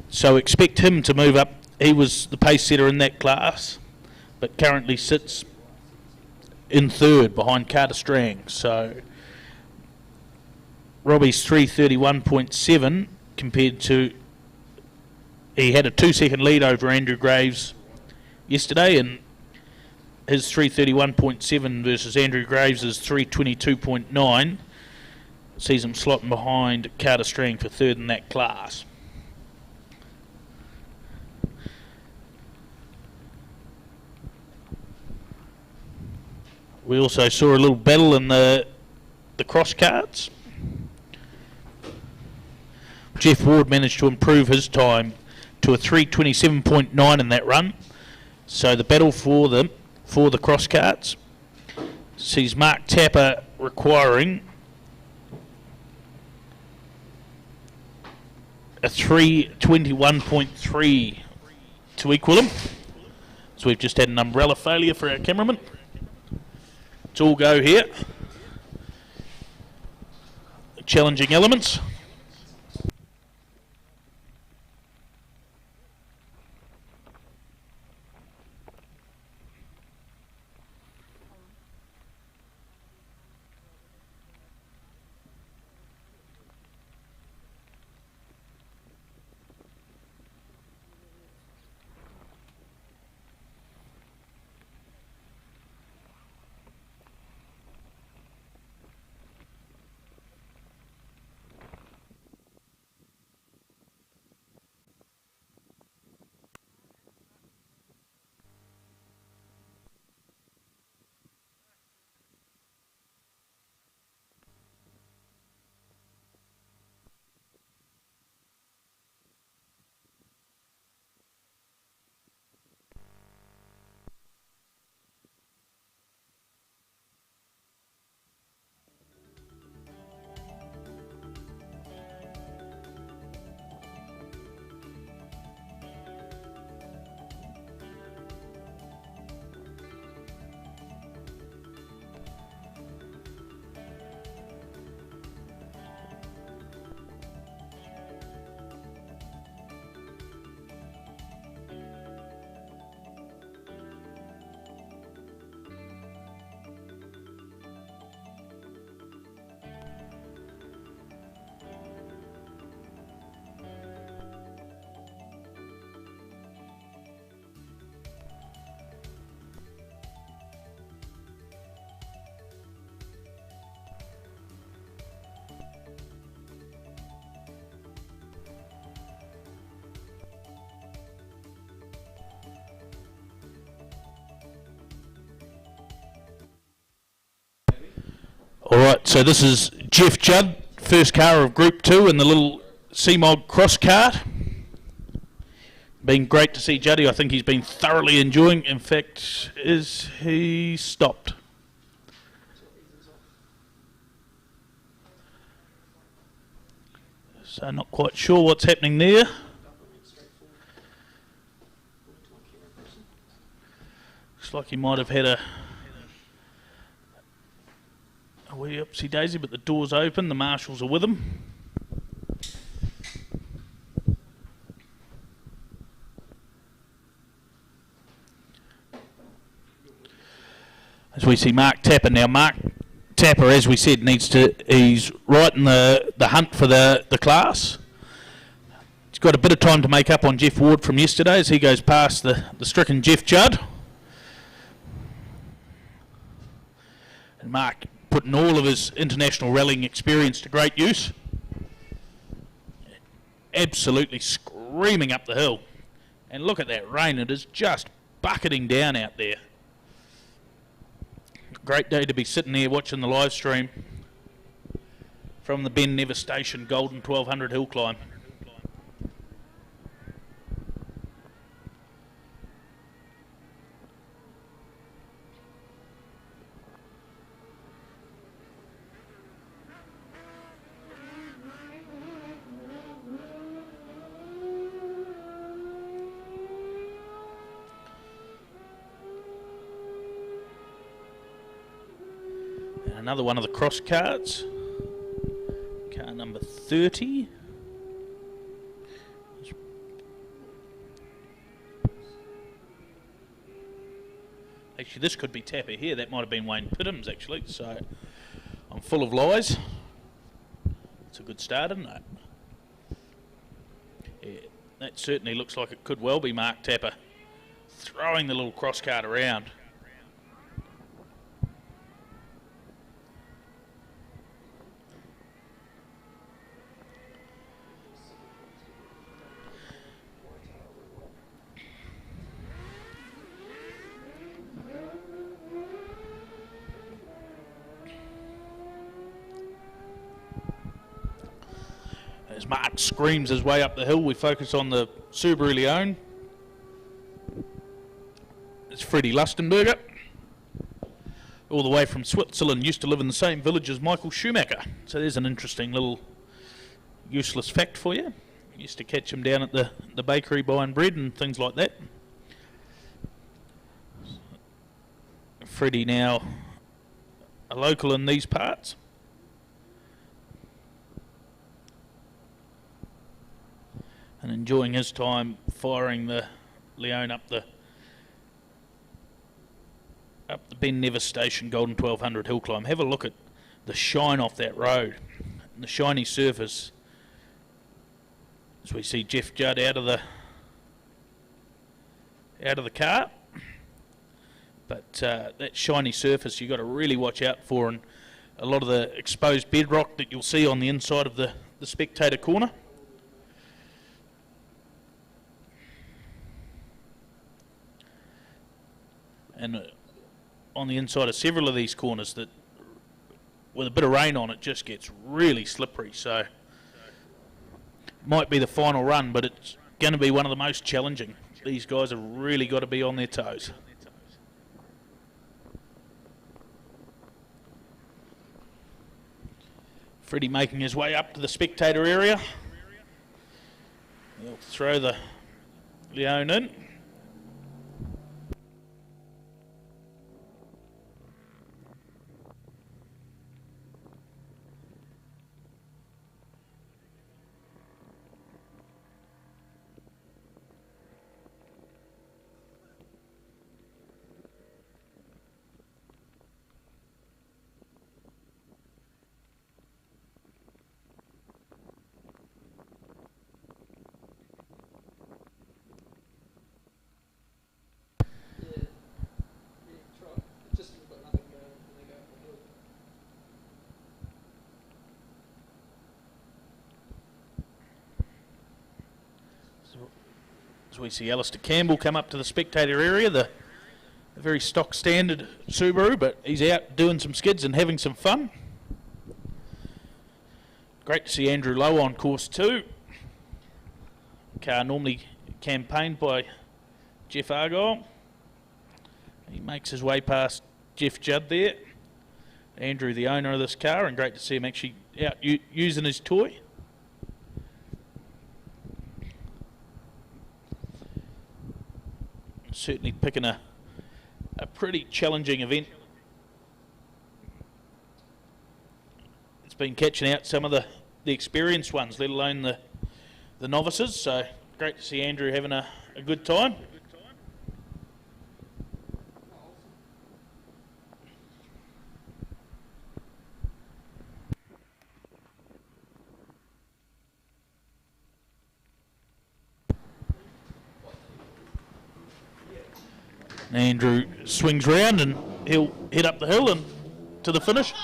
So expect him to move up. He was the pace setter in that class, but currently sits in 3rd behind Carter Strang. So Robbie's 3:31.7 compared to, he had a 2-second lead over Andrew Graves yesterday, and his 3:31.7 versus Andrew Graves' 3:22.9 sees him slotting behind Carter Strang for 3rd in that class. We also saw a little battle in the cross carts. Jeff Ward managed to improve his time to a 3:27.9 in that run. So the battle for the cross carts Sees Mark Tapper requiring a 3:21.3 to equal him. So we've just had an umbrella failure for our cameraman. It's all go here. Challenging elements. Alright, so this is Jeff Judd, first car of Group 2 in the little CMOG cross cart. Been great to see Juddy. I think he's been thoroughly enjoying. In fact, is he stopped? So not quite sure what's happening there. Looks like he might have had a wee upsy daisy, but the door's open, the marshals are with him. As we see Mark Tapper now. Mark Tapper, as we said, he's right in the hunt for the class. He's got a bit of time to make up on Jeff Ward from yesterday as he goes past the stricken Jeff Judd. And Mark putting all of his international rallying experience to great use. Absolutely screaming up the hill. And look at that rain, it is just bucketing down out there. Great day to be sitting there watching the live stream from the Nevis Station Golden 1200 hill climb. Another one of the cross carts, car number 30. Actually, this could be Tapper here. That might have been Wayne Pittham's, actually. So I'm full of lies. It's a good start, isn't it? Yeah, that certainly looks like it could well be Mark Tapper throwing the little cross cart around. As Mark screams his way up the hill, we focus on the Subaru Leone. It's Freddie Lustenberger. all the way from Switzerland, used to live in the same village as Michael Schumacher. So there's an interesting little useless fact for you. Used to catch him down at the bakery buying bread and things like that. Freddie now a local in these parts. And enjoying his time firing the Leone up the Ben Nevis Station Golden 1200 hill climb. Have a look at the shine off that road and the shiny surface as we see Jeff Judd out of the car. But that shiny surface you've got to really watch out for, and a lot of the exposed bedrock that you'll see on the inside of the spectator corner. And on the inside of several of these corners, that with a bit of rain on it just gets really slippery. So it might be the final run, but it's going to be one of the most challenging. These guys have really got to be on their toes. Freddie making his way up to the spectator area. He'll throw the Leone in. As we see Alistair Campbell come up to the spectator area, the very stock standard Subaru, but he's out doing some skids and having some fun. Great to see Andrew Lowe on course 2. Car normally campaigned by Jeff Argyle. He makes his way past Jeff Judd there. Andrew, the owner of this car, and great to see him actually out using his toy. Certainly picking a pretty challenging event. It's been catching out some of the experienced ones, let alone the novices. So great to see Andrew having a good time. Andrew swings round and he'll head up the hill and to the finish.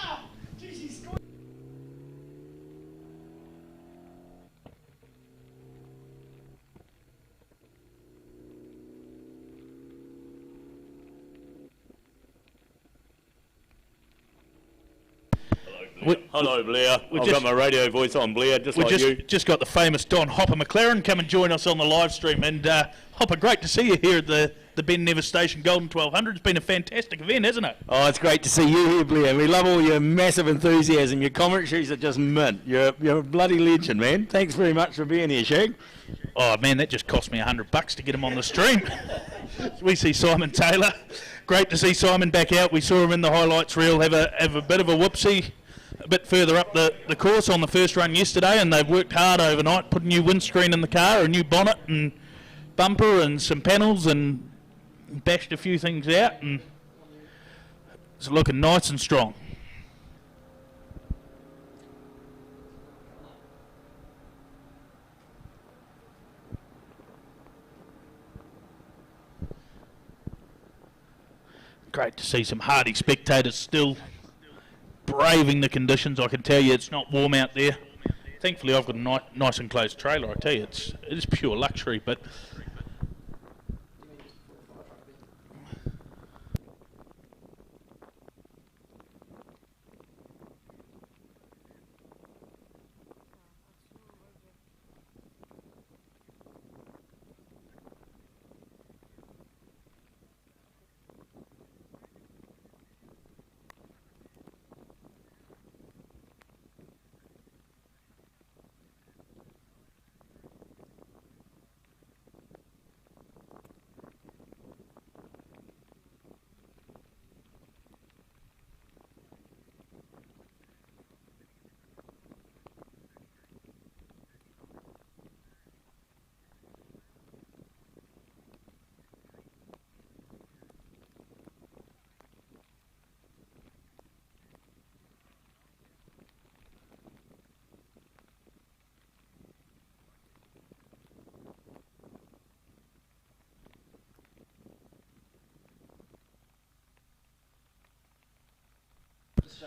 Hello, Blair. I've got my radio voice on, Blair, just like you. Just got the famous Don Hopper McLaren come and join us on the live stream. And Hopper, great to see you here at the Ben Nevis Station Golden 1200. It's been a fantastic event, hasn't it? Oh, it's great to see you here, Blair. We love all your massive enthusiasm. Your commentaries are just mint. You're a bloody legend, man. Thanks very much for being here, Shag. Oh, man, that just cost me $100 to get him on the stream. We see Simon Taylor. Great to see Simon back out. We saw him in the highlights reel have a bit of a whoopsie a bit further up the course on the first run yesterday, and they've worked hard overnight, put a new windscreen in the car, a new bonnet and bumper and some panels, and bashed a few things out, and it's looking nice and strong. Great to see some hardy spectators still braving the conditions. I can tell you it's not warm out there. Thankfully I've got a nice enclosed trailer. I tell you, it is pure luxury, but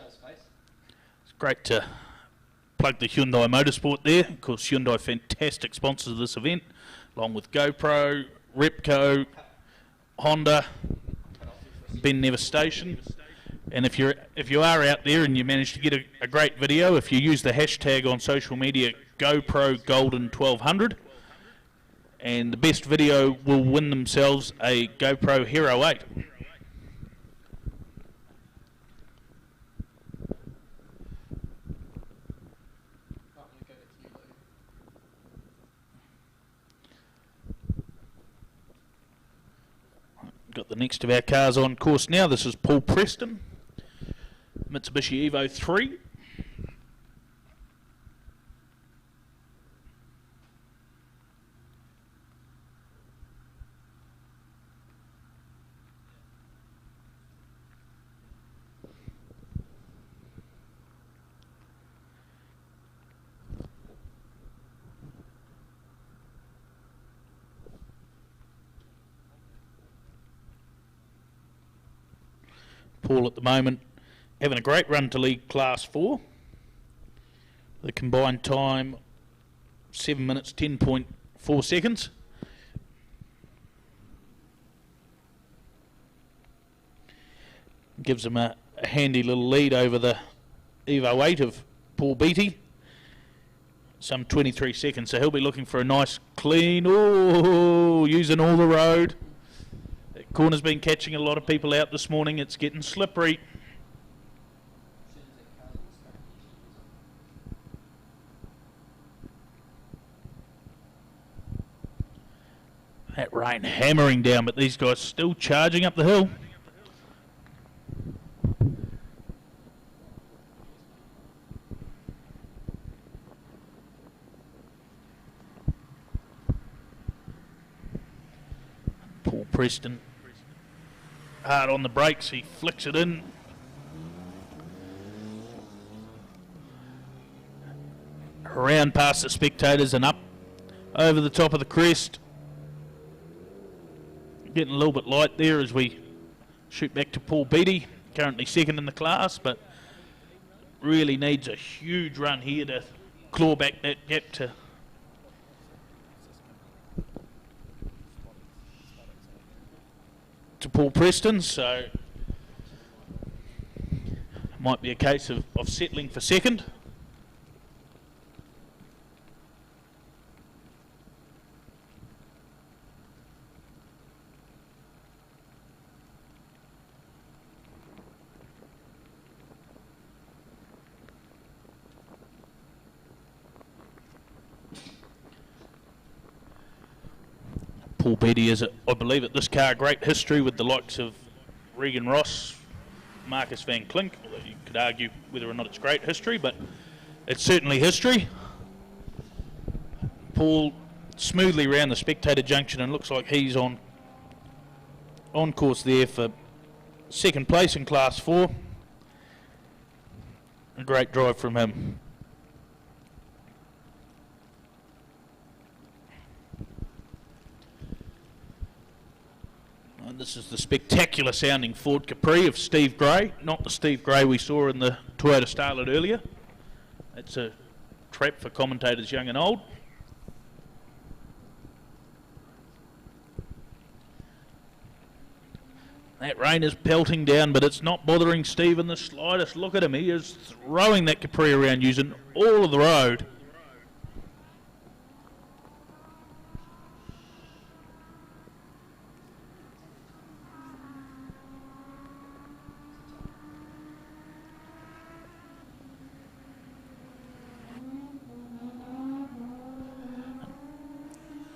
It's great to plug the Hyundai Motorsport there. Of course, Hyundai, fantastic sponsors of this event, along with GoPro, Repco, Honda, Ben Nevis Station. And if you are out there and you manage to get a great video, if you use the hashtag on social media GoPro Golden 1200, and the best video will win themselves a GoPro Hero 8. Got the next of our cars on course now. This is Paul Preston, Mitsubishi Evo 3. Paul at the moment having a great run to lead Class 4. The combined time 7 minutes 10.4 seconds. Gives him a handy little lead over the Evo 8 of Paul Beattie. Some 23 seconds, so he'll be looking for a nice clean, using all the road. That corner's been catching a lot of people out this morning. It's getting slippery. That rain hammering down, but these guys still charging up the hill. Paul Preston hard on the brakes, he flicks it in. Around past the spectators and up over the top of the crest. Getting a little bit light there as we shoot back to Paul Beattie, currently second in the class, but really needs a huge run here to claw back that gap to Paul Preston, so might be a case of settling for second. Paul Beattie is, I believe, at this car, a great history with the likes of Regan Ross, Marcus Van Klink. Although you could argue whether or not it's great history, but it's certainly history. Paul smoothly around the spectator junction and looks like he's on course there for second place in Class 4. A great drive from him. This is the spectacular sounding Ford Capri of Steve Gray, not the Steve Gray we saw in the Toyota Starlet earlier. That's a trap for commentators young and old. That rain is pelting down, but it's not bothering Steve in the slightest. Look at him, he is throwing that Capri around using all of the road.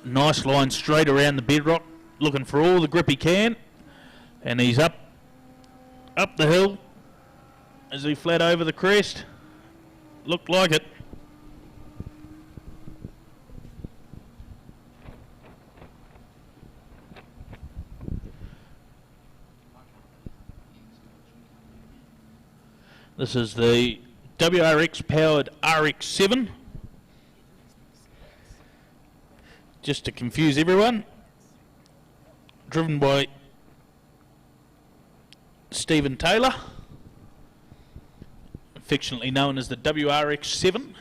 Nice line straight around the bedrock, looking for all the grip he can, and he's up the hill. Is he flat over the crest? Looked like it. This is the WRX powered RX-7. Just to confuse everyone, driven by Stephen Taylor, affectionately known as the WRX7.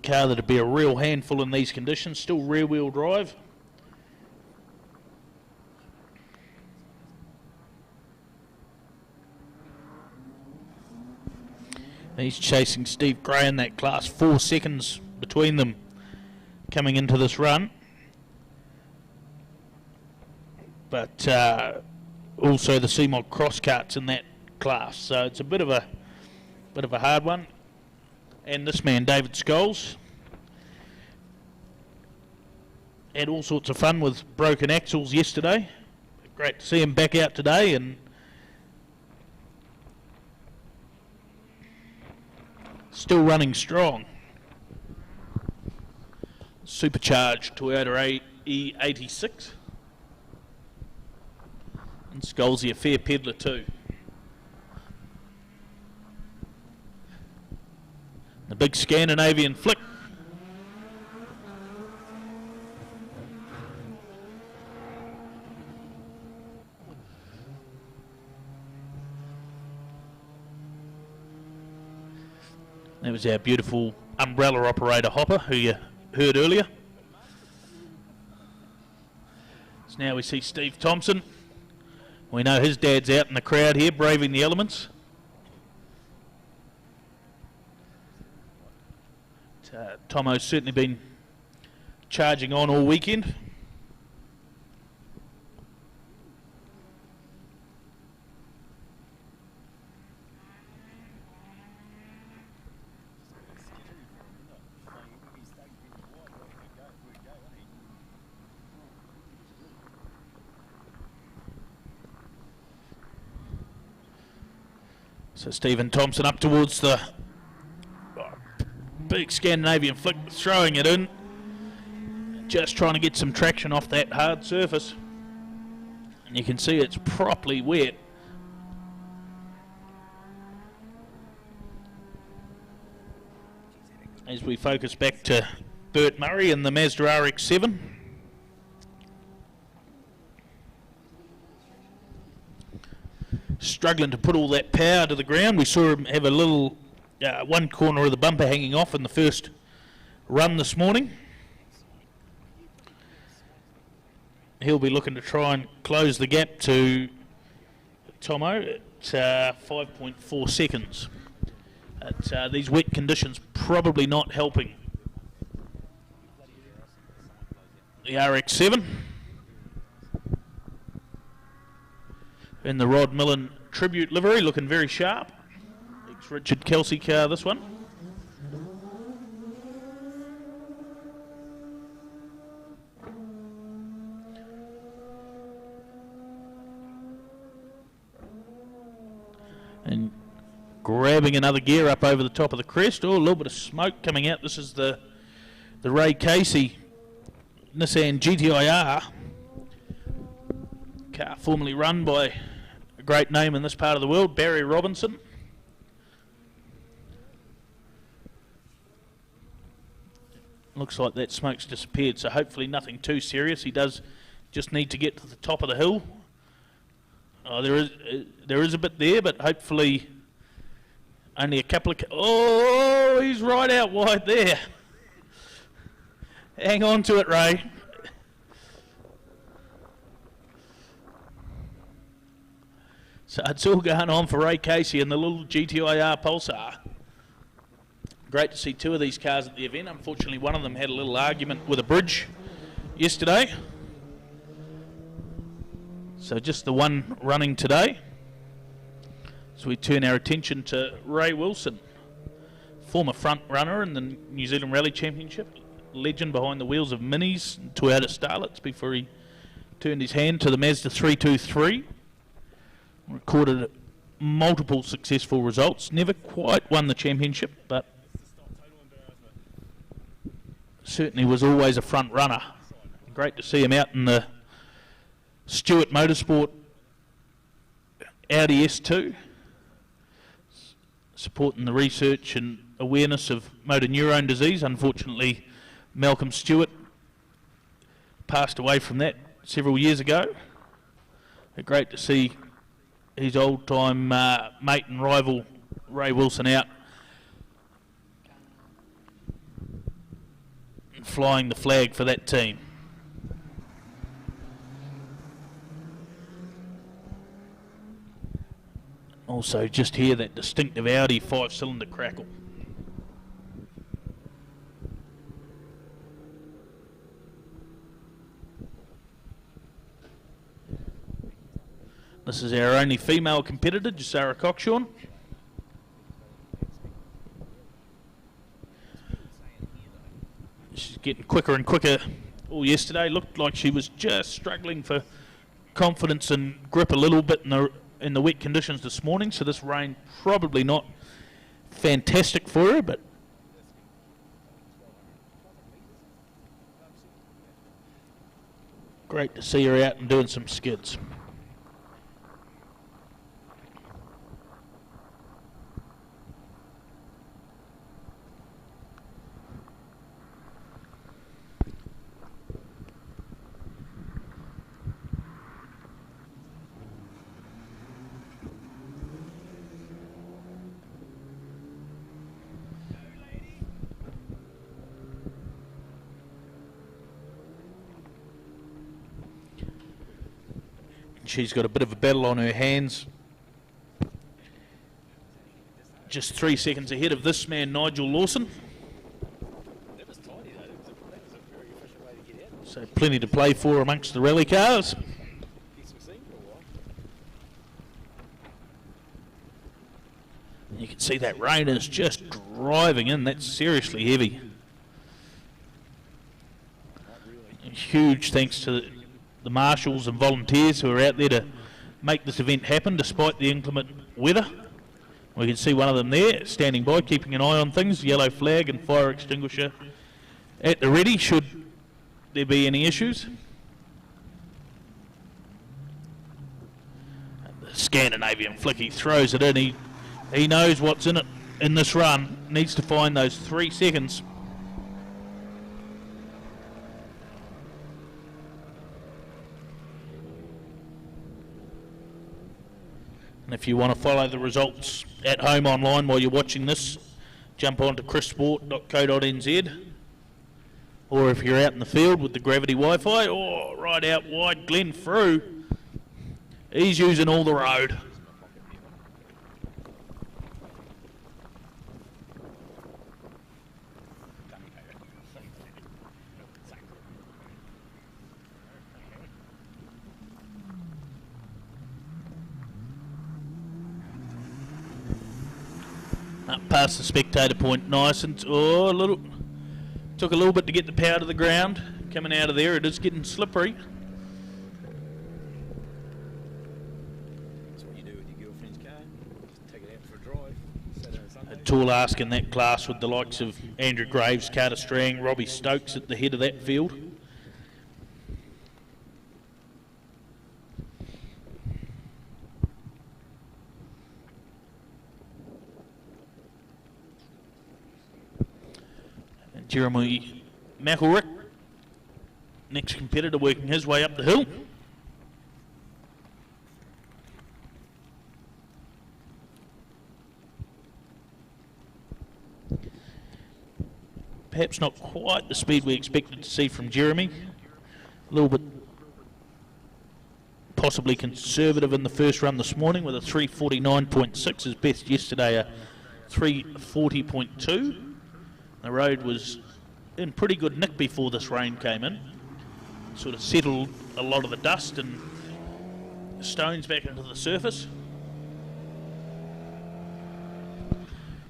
Car that'd be a real handful in these conditions, still rear wheel drive. He's chasing Steve Gray in that class, 4 seconds between them coming into this run. But also the C-Mod cross carts in that class, so it's a bit of a hard one. And this man, David Scholes, had all sorts of fun with broken axles yesterday. Great to see him back out today, and still running strong. Supercharged Toyota E86. And Scholesy a fair peddler too. The big Scandinavian flick. That was our beautiful umbrella operator Hopper, who you heard earlier. So now we see Steve Thompson. We know his dad's out in the crowd here, braving the elements. Tomo's certainly been charging on all weekend. So Stephen Thompson up towards the big Scandinavian flick, throwing it in. Just trying to get some traction off that hard surface. And you can see it's properly wet. As we focus back to Bert Murray and the Mazda RX-7. Struggling to put all that power to the ground. We saw him have a little one corner of the bumper hanging off in the first run this morning. He'll be looking to try and close the gap to Tomo at 5.4 seconds. These wet conditions probably not helping the RX-7. In the Rod Millen tribute livery, looking very sharp. Ex-Richard Kelsey car, this one. And grabbing another gear up over the top of the crest. Oh, a little bit of smoke coming out. This is the Ray Casey Nissan GTI-R. Car formerly run by a great name in this part of the world, Barry Robinson. Looks like that smoke's disappeared, so hopefully nothing too serious. He does just need to get to the top of the hill. Oh, there is a bit there, but hopefully only a couple of... Oh, he's right out wide there. Hang on to it, Ray. So it's all going on for Ray Casey and the little GTI-R Pulsar. Great to see two of these cars at the event. Unfortunately, one of them had a little argument with a bridge yesterday. So just the one running today. So we turn our attention to Ray Wilson, former front runner in the New Zealand Rally Championship, legend behind the wheels of Minis and Toyota Starlets before he turned his hand to the Mazda 323. Recorded multiple successful results, never quite won the championship, but certainly was always a front runner. Great to see him out in the Stewart Motorsport Audi S2, supporting the research and awareness of motor neurone disease. Unfortunately, Malcolm Stewart passed away from that several years ago. Great to see his old-time mate and rival Ray Wilson out and flying the flag for that team. Also, just hear that distinctive Audi 5-cylinder crackle. This is our only female competitor, Jasara Cockshawn. She's getting quicker and quicker all yesterday. Looked like she was just struggling for confidence and grip a little bit in the wet conditions this morning, so this rain probably not fantastic for her, but great to see her out and doing some skids. She's got a bit of a battle on her hands. Just 3 seconds ahead of this man, Nigel Lawson. So plenty to play for amongst the rally cars. You can see that rain is just driving in. That's seriously heavy. Huge thanks to the marshals and volunteers who are out there to make this event happen despite the inclement weather. We can see one of them there standing by, keeping an eye on things, yellow flag and fire extinguisher at the ready should there be any issues. The Scandinavian flicky throws it in. He knows what's in it in this run, needs to find those 3 seconds. And if you want to follow the results at home online while you're watching this, jump on to chrissport.co.nz, or if you're out in the field with the Gravity Wi-Fi, or right out wide Glen Frew, he's using all the road. Up past the spectator point, nice and took a little bit to get the power to the ground. Coming out of there, it is getting slippery. That's what you do with your girlfriend's car. Just take it out for a drive. Saturday and Sunday. A tall ask in that class with the likes of Andrew Graves, Carter Strang, Robbie Stokes at the head of that field. Jeremy McElrick, next competitor, working his way up the hill. Perhaps not quite the speed we expected to see from Jeremy. A little bit possibly conservative in the first run this morning with a 3:49.6, his best yesterday a 3:40.2. The road was in pretty good nick before this rain came in. Sort of settled a lot of the dust and stones back into the surface.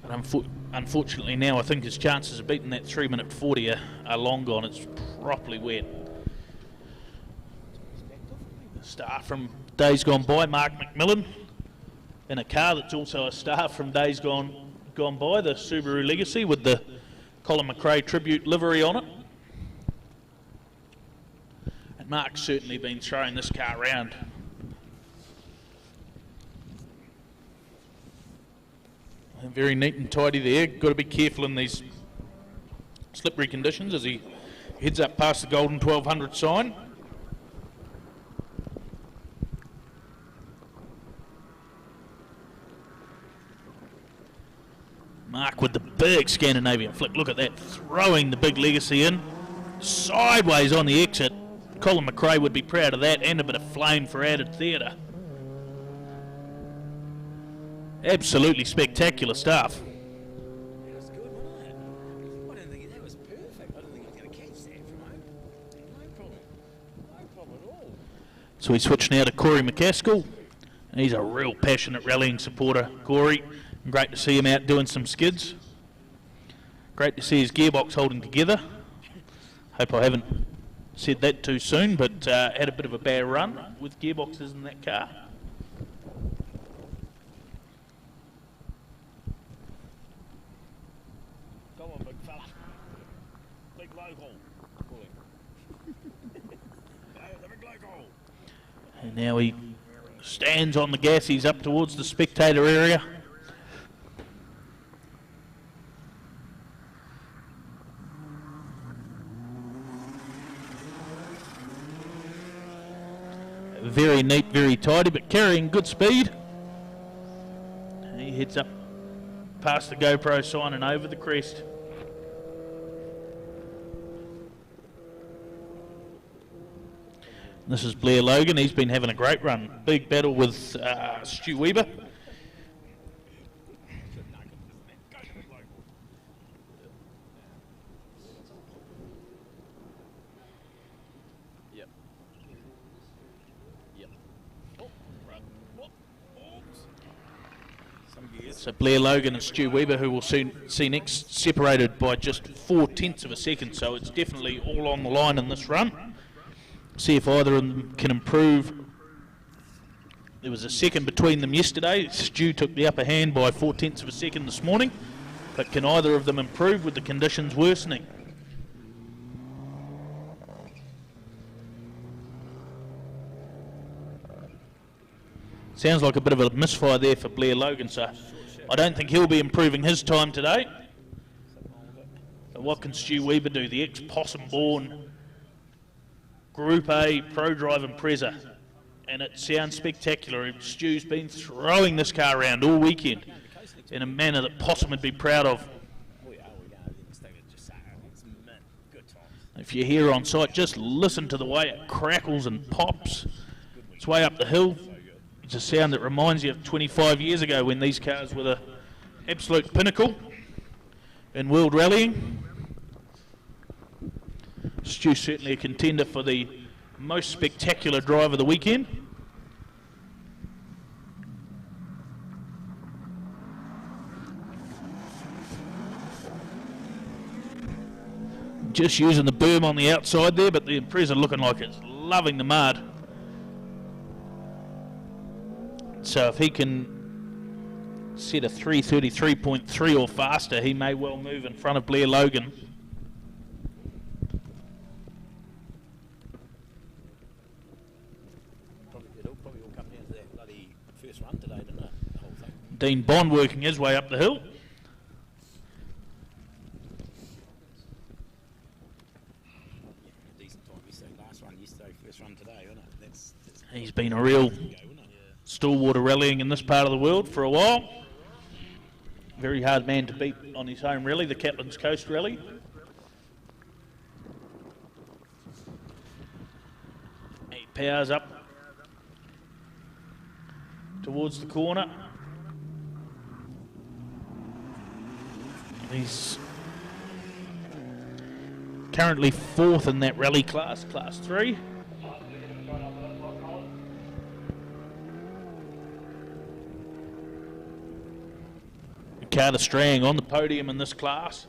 But unfortunately now I think his chances of beating that 3:40 are long gone. It's properly wet. Star from days gone by, Mark McMillan, in a car that's also a star from days gone by, the Subaru Legacy with the Colin McRae tribute livery on it. And Mark's certainly been throwing this car around. And very neat and tidy there. Got to be careful in these slippery conditions as he heads up past the Golden 1200 sign. Mark with the big Scandinavian flick. Look at that, throwing the big Legacy in. Sideways on the exit. Colin McRae would be proud of that, and a bit of flame for added theatre. Absolutely spectacular stuff. That was good, wasn't it? I didn't think that was perfect. I didn't think I was going to catch that from home. No problem. No problem at all. So we switch now to Corey McCaskill. He's a real passionate rallying supporter, Corey. Great to see him out doing some skids. Great to see his gearbox holding together. Hope I haven't said that too soon, but had a bit of a bad run with gearboxes in that car. Come on, big fella. Big local. The big local. And now he stands on the gas. He's up towards the spectator area. Very neat, very tidy, but carrying good speed. He heads up past the GoPro sign and over the crest. This is Blair Logan. He's been having a great run. Big battle with Stu Weber. So Blair Logan and Stu Weber, who will soon see next, separated by just 0.4 of a second. So it's definitely all on the line in this run. See if either of them can improve. There was a second between them yesterday. Stu took the upper hand by 0.4 of a second this morning. But can either of them improve with the conditions worsening? Sounds like a bit of a misfire there for Blair Logan, so I don't think he'll be improving his time today. But what can Stu Weber do? The ex-Possum-born Group A Pro Drive Impreza. And it sounds spectacular. Stu's been throwing this car around all weekend in a manner that Possum would be proud of. If you're here on site, just listen to the way it crackles and pops. It's way up the hill. It's a sound that reminds you of 25 years ago when these cars were the absolute pinnacle in world rallying. Stu's certainly a contender for the most spectacular drive of the weekend. Just using the berm on the outside there, but the Impreza looking like it's loving the mud. So if he can set a 3:33.3 or faster, he may well move in front of Blair Logan. It'll probably all come down to that bloody first run today, didn't it? The whole thing. Dean Bond working his way up the hill. Yeah, a decent time yesterday. Last run yesterday, first run today, wasn't it? That's He's been a real stalwart rallying in this part of the world for a while. Very hard man to beat on his home rally, the Captain's Coast Rally. He powers up towards the corner. He's currently fourth in that rally class, Class 3. Carter Strang on the podium in this class.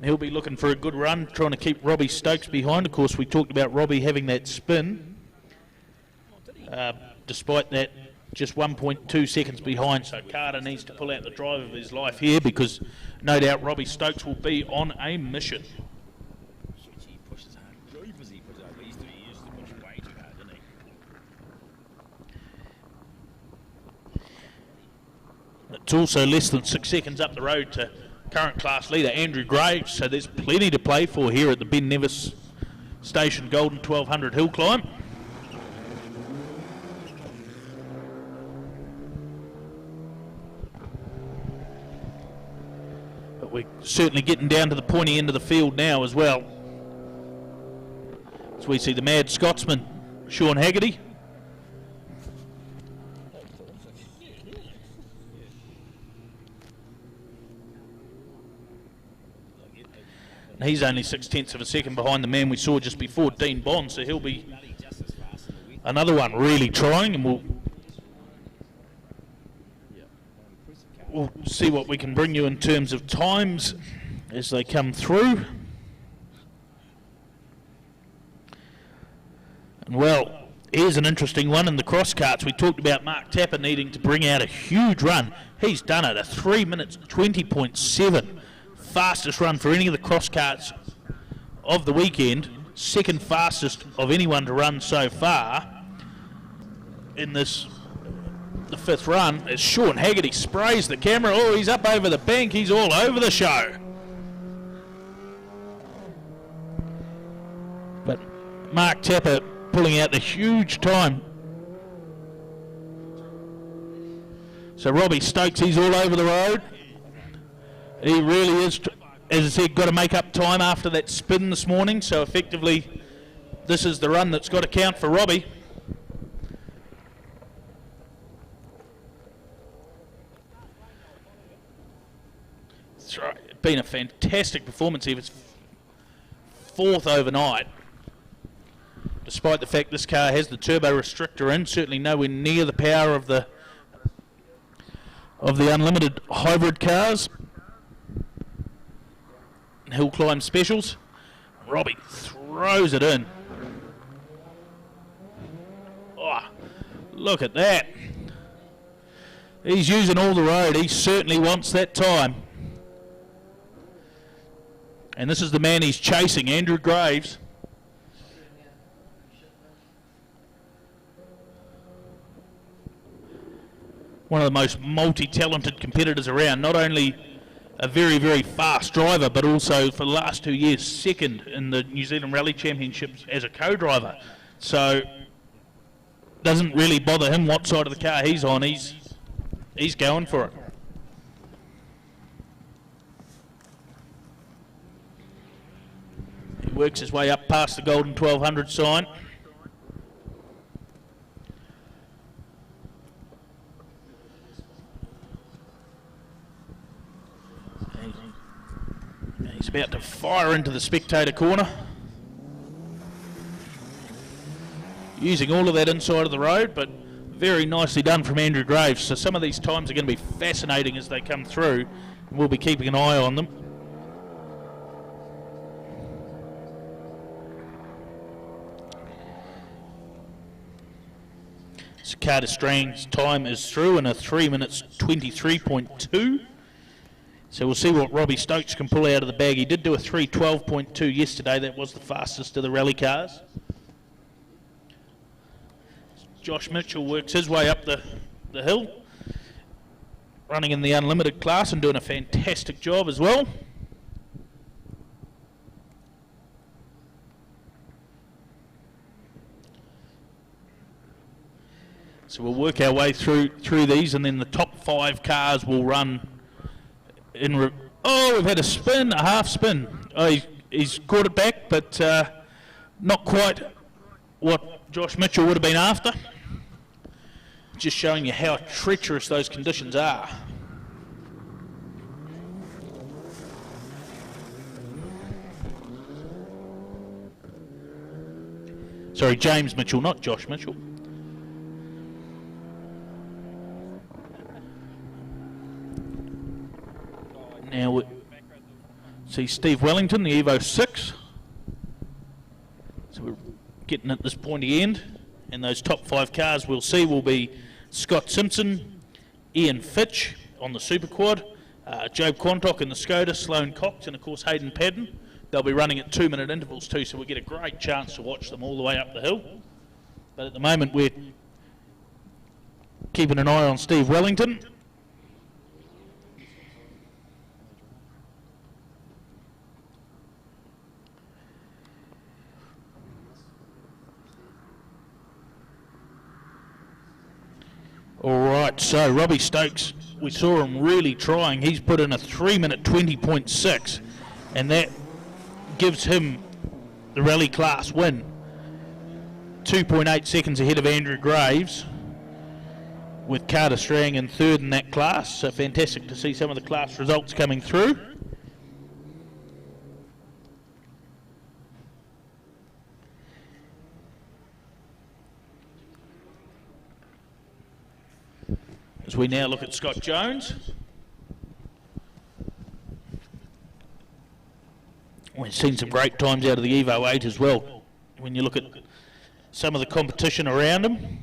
He'll be looking for a good run, trying to keep Robbie Stokes behind. Of course, we talked about Robbie having that spin. Despite that, just 1.2 seconds behind, so Carter needs to pull out the drive of his life here because no doubt Robbie Stokes will be on a mission. he pushes hard. Drivers he pushes hard. He used to push way too hard, didn't he? It's also less than 6 seconds up the road to current class leader Andrew Graves, so there's plenty to play for here at the Ben Nevis Station Golden 1200 hill climb. But we're certainly getting down to the pointy end of the field now as well. As we see the mad Scotsman, Sean Haggerty. And he's only 6/10 of a second behind the man we saw just before, Dean Bond, so he'll be another one really trying, and we'll see what we can bring you in terms of times as they come through. And well, here's an interesting one in the cross carts. We talked about Mark Tapper needing to bring out a huge run. He's done it, a 3 minutes 20.7. Fastest run for any of the cross carts of the weekend, second fastest of anyone to run so far in this, the fifth run, as Sean Haggerty sprays the camera. Oh, he's up over the bank, he's all over the show. But Mark Tapper pulling out the huge time. So Robbie Stokes, he's all over the road. He really is, as I said, got to make up time after that spin this morning, so effectively this is the run that's got to count for Robbie. That's right, it's been a fantastic performance. He was fourth overnight, despite the fact this car has the turbo restrictor in, certainly nowhere near the power of the unlimited hybrid cars. Hill climb specials. Robbie throws it in. Oh, look at that. He's using all the road. He certainly wants that time. And this is the man he's chasing, Andrew Graves. One of the most multi-talented competitors around, not only a very, very fast driver, but also for the last 2 years second in the New Zealand Rally Championships as a co-driver. So doesn't really bother him what side of the car he's on. He's going for it. He works his way up past the Golden 1200 sign. He's about to fire into the spectator corner. Using all of that inside of the road, but very nicely done from Andrew Graves. So some of these times are going to be fascinating as they come through, and we'll be keeping an eye on them. So Carter Strang's time is through in a 3 minutes 23.2. So we'll see what Robbie Stokes can pull out of the bag. He did do a 3:12.2 yesterday. That was the fastest of the rally cars. Josh Mitchell works his way up the hill, running in the unlimited class and doing a fantastic job as well. So we'll work our way through these, and then the top 5 cars will run in. Oh, we've had a spin, a half spin. Oh, he's caught it back, but not quite what Josh Mitchell would have been after. Just showing you how treacherous those conditions are. Sorry, James Mitchell, not Josh Mitchell. Now we see Steve Wellington, the Evo 6. So we're getting at this pointy end, and those top 5 cars we'll see will be Scott Simpson, Ian Fitch on the Super Quad, Joe Quantock in the Skoda, Sloane Cox, and of course Hayden Paddon. They'll be running at 2-minute intervals too, so we'll get a great chance to watch them all the way up the hill. But at the moment we're keeping an eye on Steve Wellington. Right, so Robbie Stokes, we saw him really trying. He's put in a 3-minute 20.6, and that gives him the rally class win. 2.8 seconds ahead of Andrew Graves, with Carter Strang in third in that class. So fantastic to see some of the class results coming through. As we now look at Scott Jones. We've seen some great times out of the Evo 8 as well. When you look at some of the competition around him.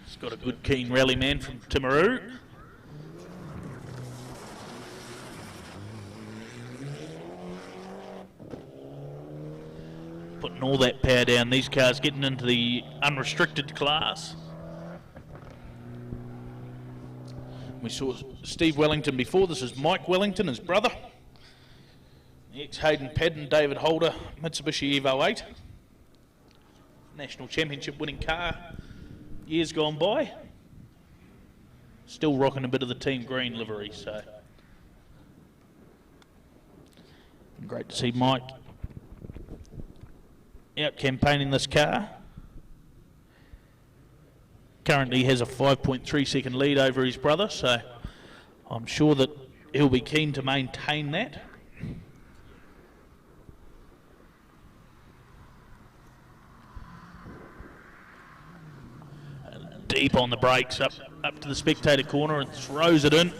He's got a good keen rally man from Timaru. Putting all that power down. These cars getting into the unrestricted class. We saw Steve Wellington before. This is Mike Wellington, his brother. The ex-Hayden Paddon, David Holder, Mitsubishi Evo 8. National Championship winning car years gone by. Still rocking a bit of the team green livery, so. Great to see Mike out campaigning this car. Currently has a 5.3 second lead over his brother, so I'm sure that he'll be keen to maintain that. Deep on the brakes, up to the spectator corner and throws it in.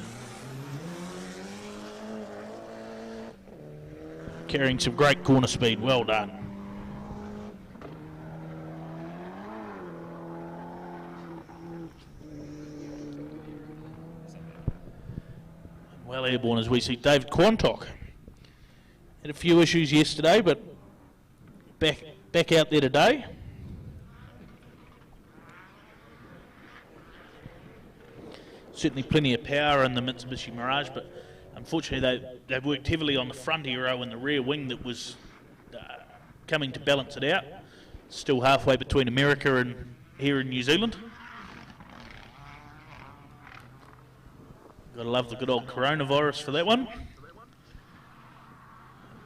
Carrying some great corner speed, well done. Well airborne as we see David Quantock. Had a few issues yesterday, but back out there today. Certainly plenty of power in the Mitsubishi Mirage, but unfortunately they've worked heavily on the front aero and the rear wing that was coming to balance it out. Still halfway between America and here in New Zealand. Gotta love the good old coronavirus for that one.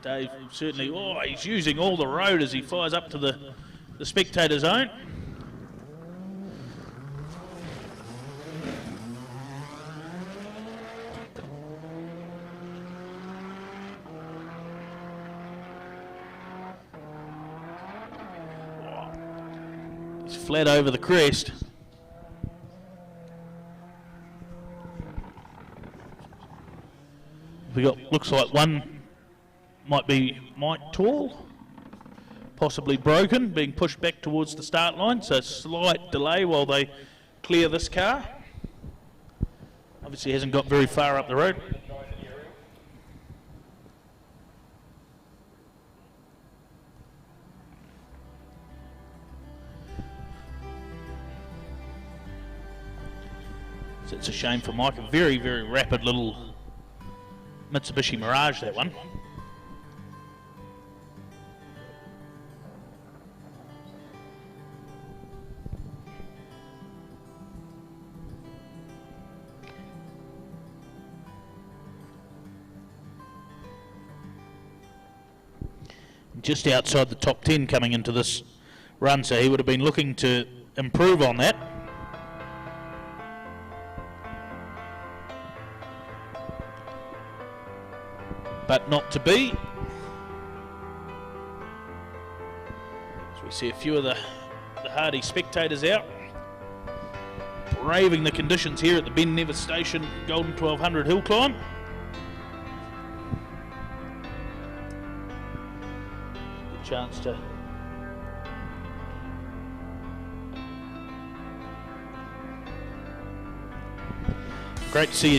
Dave certainly, he's using all the road as he fires up to the spectator zone. He's flat over the crest. We got, looks like one might be tall, possibly broken, being pushed back towards the start line, so slight delay while they clear this car. Obviously hasn't got very far up the road. So it's a shame for Mike, a very, very rapid little Mitsubishi Mirage, that one. Just outside the top 10 coming into this run, so he would have been looking to improve on that. But not to be. So we see a few of the hardy spectators out, braving the conditions here at the Ben Nevis Station Golden 1200 hill climb. Good chance to great to see you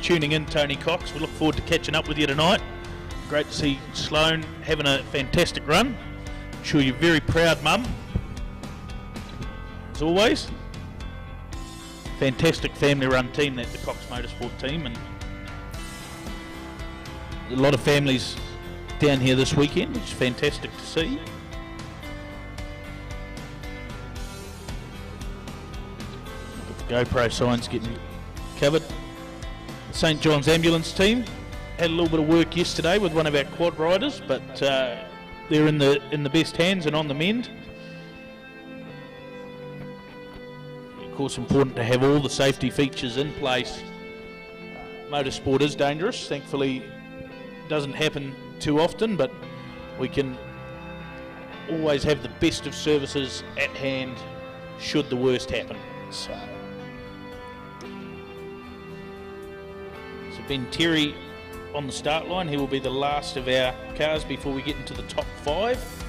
tuning in, Tony Cox. We look forward to catching up with you tonight. Great to see Sloane having a fantastic run. I'm sure you're very proud, Mum. As always. Fantastic family-run team, that the Cox Motorsport team, and A lot of families down here this weekend, which is fantastic to see. Look at the GoPro signs getting covered. The St John's ambulance team had a little bit of work yesterday with one of our quad riders, but they're in the best hands and on the mend. Of course, important to have all the safety features in place. Motorsport is dangerous. Thankfully, it doesn't happen too often, but we can always have the best of services at hand should the worst happen. So Ben Terry on the start line. He will be the last of our cars before we get into the top 5.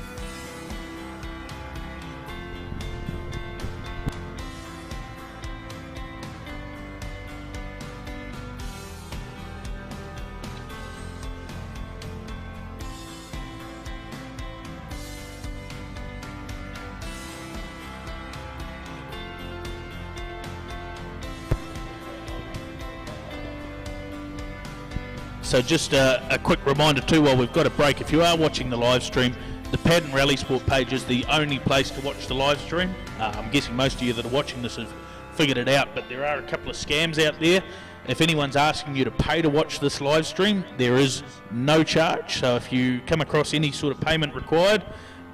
So just a quick reminder too, while we've got a break, if you are watching the live stream, the Paddon Rallysport page is the only place to watch the live stream. I'm guessing most of you that are watching this have figured it out, but there are a couple of scams out there. If anyone's asking you to pay to watch this live stream, there is no charge. So if you come across any sort of payment required,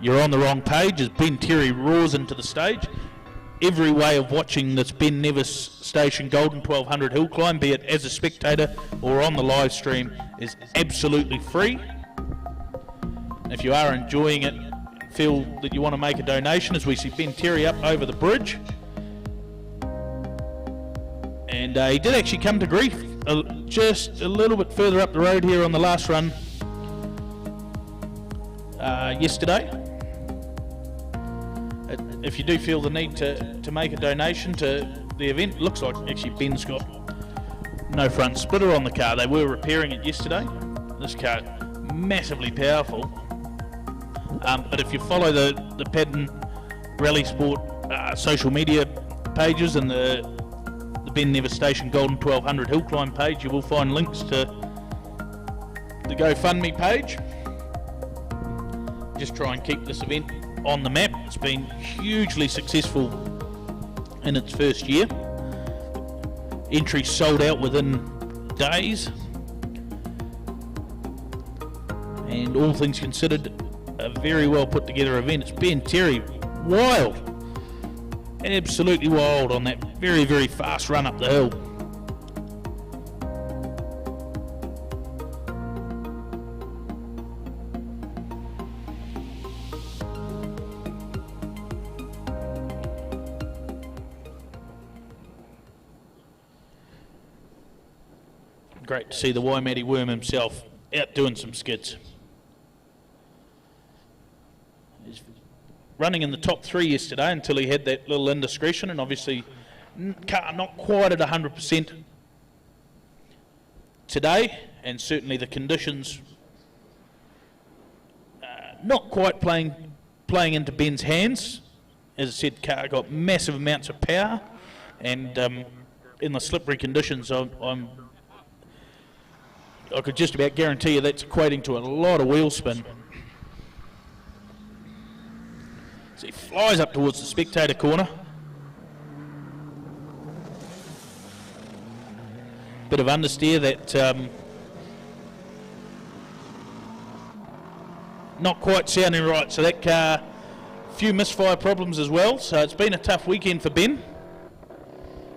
you're on the wrong page. As Ben Terry roars into the stage, every way of watching this Ben Nevis Station Golden 1200 hill climb, be it as a spectator or on the live stream, is absolutely free. If you are enjoying it, feel that you want to make a donation, as we see Ben Terry up over the bridge. And he did actually come to grief just a little bit further up the road here on the last run yesterday. If you do feel the need to make a donation to the event, it looks like actually Ben's got no front splitter on the car. They were repairing it yesterday. This car, massively powerful. But if you follow the Paddon Rallysport social media pages and the Ben Nevis Station Golden 1200 hill climb page, you will find links to the GoFundMe page. Just try and keep this event on the map. It's been hugely successful in its first year. Entries sold out within days, and all things considered, a very well put together event. It's Ben Terry, wild, absolutely wild on that very, very fast run up the hill. Great to see the Waimate Worm himself out doing some skids. He's running in the top 3 yesterday until he had that little indiscretion, and obviously car not quite at 100% today, and certainly the conditions not quite playing into Ben's hands. As I said, car got massive amounts of power, and in the slippery conditions, I could just about guarantee you that's equating to a lot of wheel spin. So he flies up towards the spectator corner. Bit of understeer that not quite sounding right. So that car, a few misfire problems as well. So it's been a tough weekend for Ben.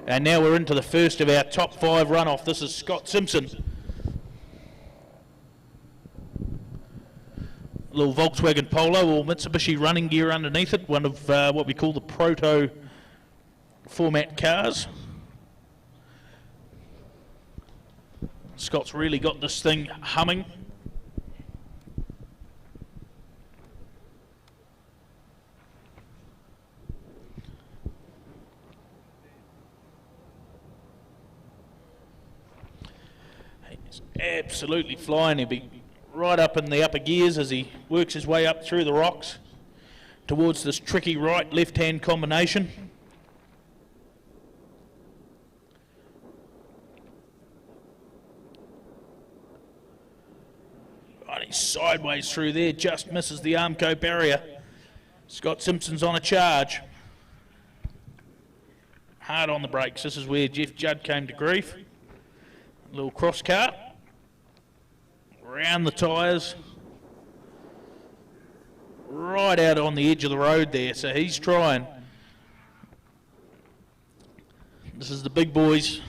And now we're into the first of our top 5 runoff. This is Scott Simpson. Little Volkswagen Polo or Mitsubishi running gear underneath it, one of what we call the proto format cars. Scott's really got this thing humming. He's absolutely flying. He'll be right up in the upper gears as he works his way up through the rocks towards this tricky right-left-hand combination. He's sideways through there, just misses the Armco barrier. Scott Simpson's on a charge. Hard on the brakes. This is where Jeff Judd came to grief. A little cross cart. Round the tyres. Right out on the edge of the road there, so he's trying. This is the big boys.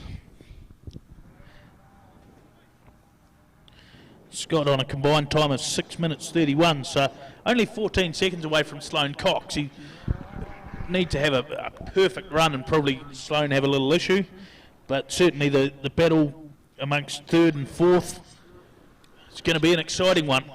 Scott on a combined time of 6 minutes 31, so only 14 seconds away from Sloane Cox. He need to have a perfect run and probably Sloane have a little issue, but certainly the battle amongst third and fourth, it's going to be an exciting one.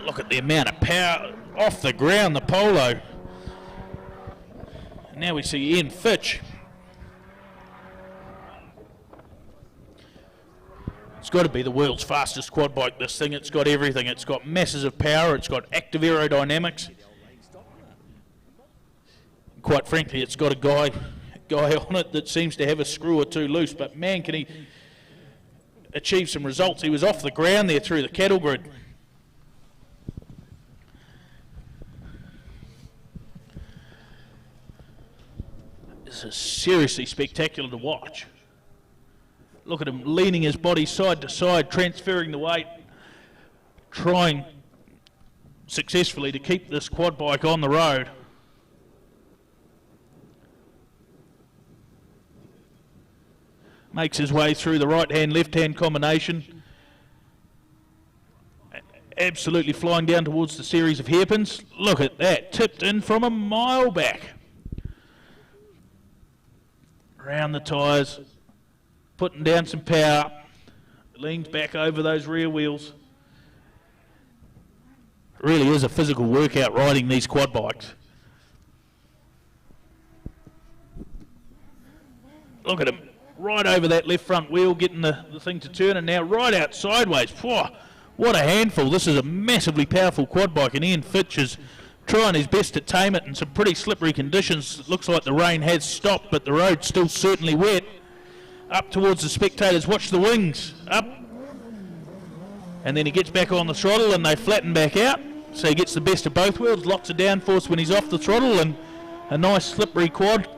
Look at the amount of power off the ground, the Polo. Now we see Ian Fitch. It's got to be the world's fastest quad bike, this thing. It's got everything. It's got masses of power. It's got active aerodynamics. Quite frankly, it's got a guy on it that seems to have a screw or two loose. But man, can he achieve some results. He was off the ground there through the cattle grid. This is seriously spectacular to watch. Look at him leaning his body side to side, transferring the weight, trying successfully to keep this quad bike on the road. Makes his way through the right-hand, left-hand combination. Absolutely flying down towards the series of hairpins. Look at that, tipped in from a mile back. Around the tyres, putting down some power, leans back over those rear wheels. It really is a physical workout riding these quad bikes. Look at him, right over that left front wheel, getting the thing to turn, and now right out sideways. Whoa, what a handful. This is a massively powerful quad bike, and Ian Fitch is trying his best to tame it in some pretty slippery conditions. It looks like the rain has stopped, but the road's still certainly wet. Up towards the spectators, watch the wings, up. And then he gets back on the throttle and they flatten back out. So he gets the best of both worlds, lots of downforce when he's off the throttle and a nice slippery quad.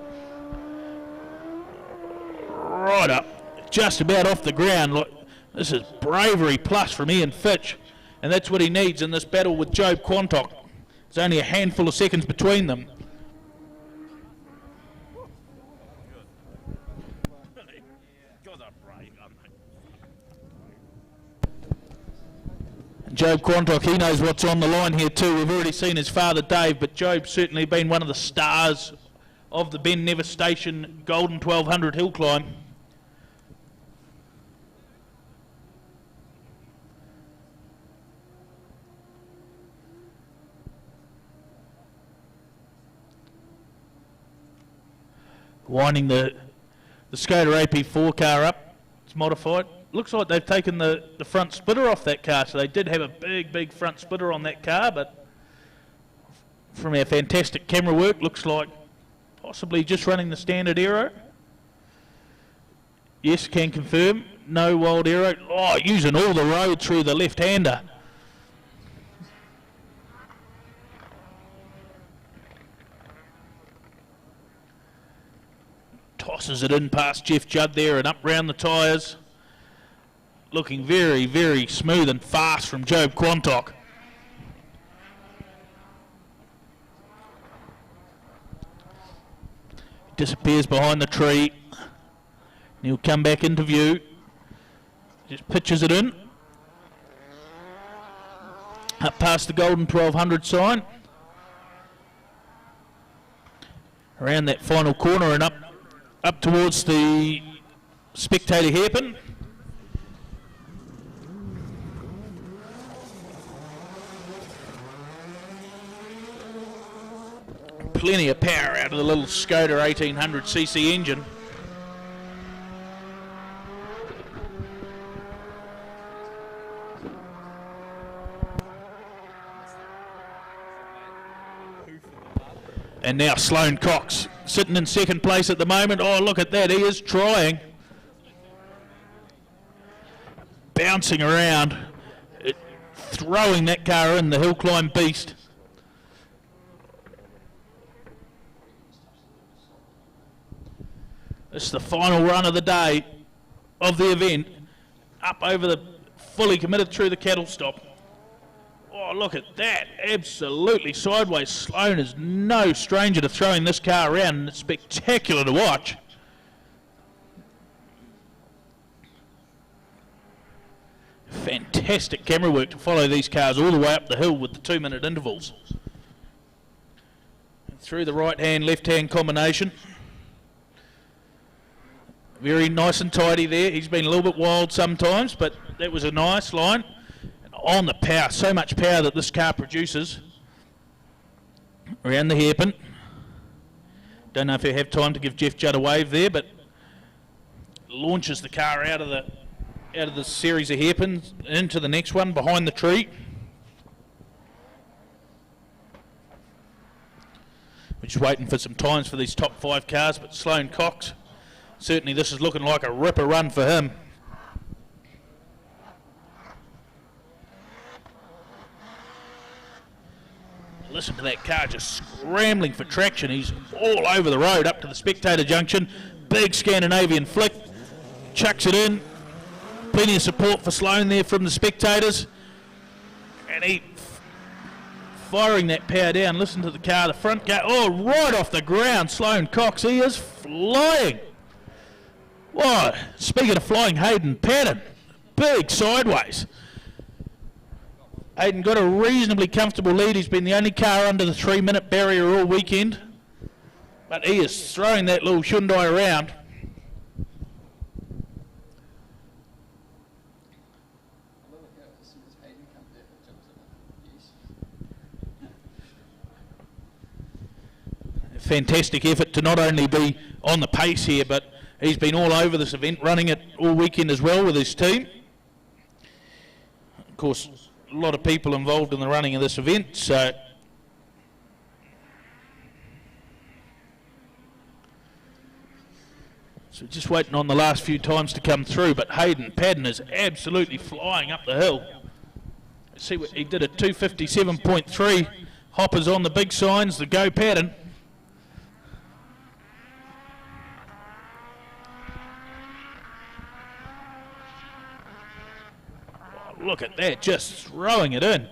Right up, just about off the ground. Look, this is bravery plus from Ian Fitch. And that's what he needs in this battle with Job Quantock. There's only a handful of seconds between them. Job Quantock, he knows what's on the line here too. We've already seen his father Dave, but Job's certainly been one of the stars of the Ben Nevis Station Golden 1200 hill climb. Winding the Skoda AP4 car up, it's modified. Looks like they've taken the front splitter off that car, so they did have a big front splitter on that car, but from our fantastic camera work, looks like possibly just running the standard aero. Yes, can confirm, no wild aero. Oh, using all the road through the left-hander. Tosses it in past Jeff Judd there and up round the tyres. Looking very smooth and fast from Job Quantock. Disappears behind the tree. He'll come back into view. Just pitches it in. Up past the Golden 1200 sign. Around that final corner and up towards the spectator hairpin. Plenty of power out of the little Skoda 1800cc engine. And now Sloane Cox sitting in second place at the moment. Oh, look at that. He is trying. Bouncing around. Throwing that car in, the hill climb beast. This is the final run of the day of the event. Up over the, fully committed through the cattle stop. Oh, look at that. Absolutely sideways. Sloane is no stranger to throwing this car around, and it's spectacular to watch. Fantastic camera work to follow these cars all the way up the hill with the 2-minute intervals. And through the right-hand, left-hand combination. Very nice and tidy there. He's been a little bit wild sometimes, but that was a nice line. And on the power, so much power that this car produces. Around the hairpin. Don't know if you have time to give Jeff Judd a wave there, but launches the car out of the series of hairpins into the next one behind the tree. We're just waiting for some times for these top 5 cars, but Sloane Cox, certainly this is looking like a ripper run for him. Listen to that car just scrambling for traction. He's all over the road up to the spectator junction. Big Scandinavian flick. Chucks it in. Plenty of support for Sloane there from the spectators. And he firing that power down. Listen to the car, the front car. Oh, right off the ground, Sloane Cox. He is flying. Whoa, speaking of flying, Hayden Paddon. Big sideways. Hayden got a reasonably comfortable lead. He's been the only car under the 3-minute barrier all weekend. But he is throwing that little Hyundai around. Fantastic effort to not only be on the pace here, but he's been all over this event, running it all weekend as well with his team. Of course, a lot of people involved in the running of this event, so just waiting on the last few times to come through. But Hayden Paddon is absolutely flying up the hill. Let's see what he did at 2:57.3. Hoppers on the big signs, the Go Paddon. Look at that, just throwing it in.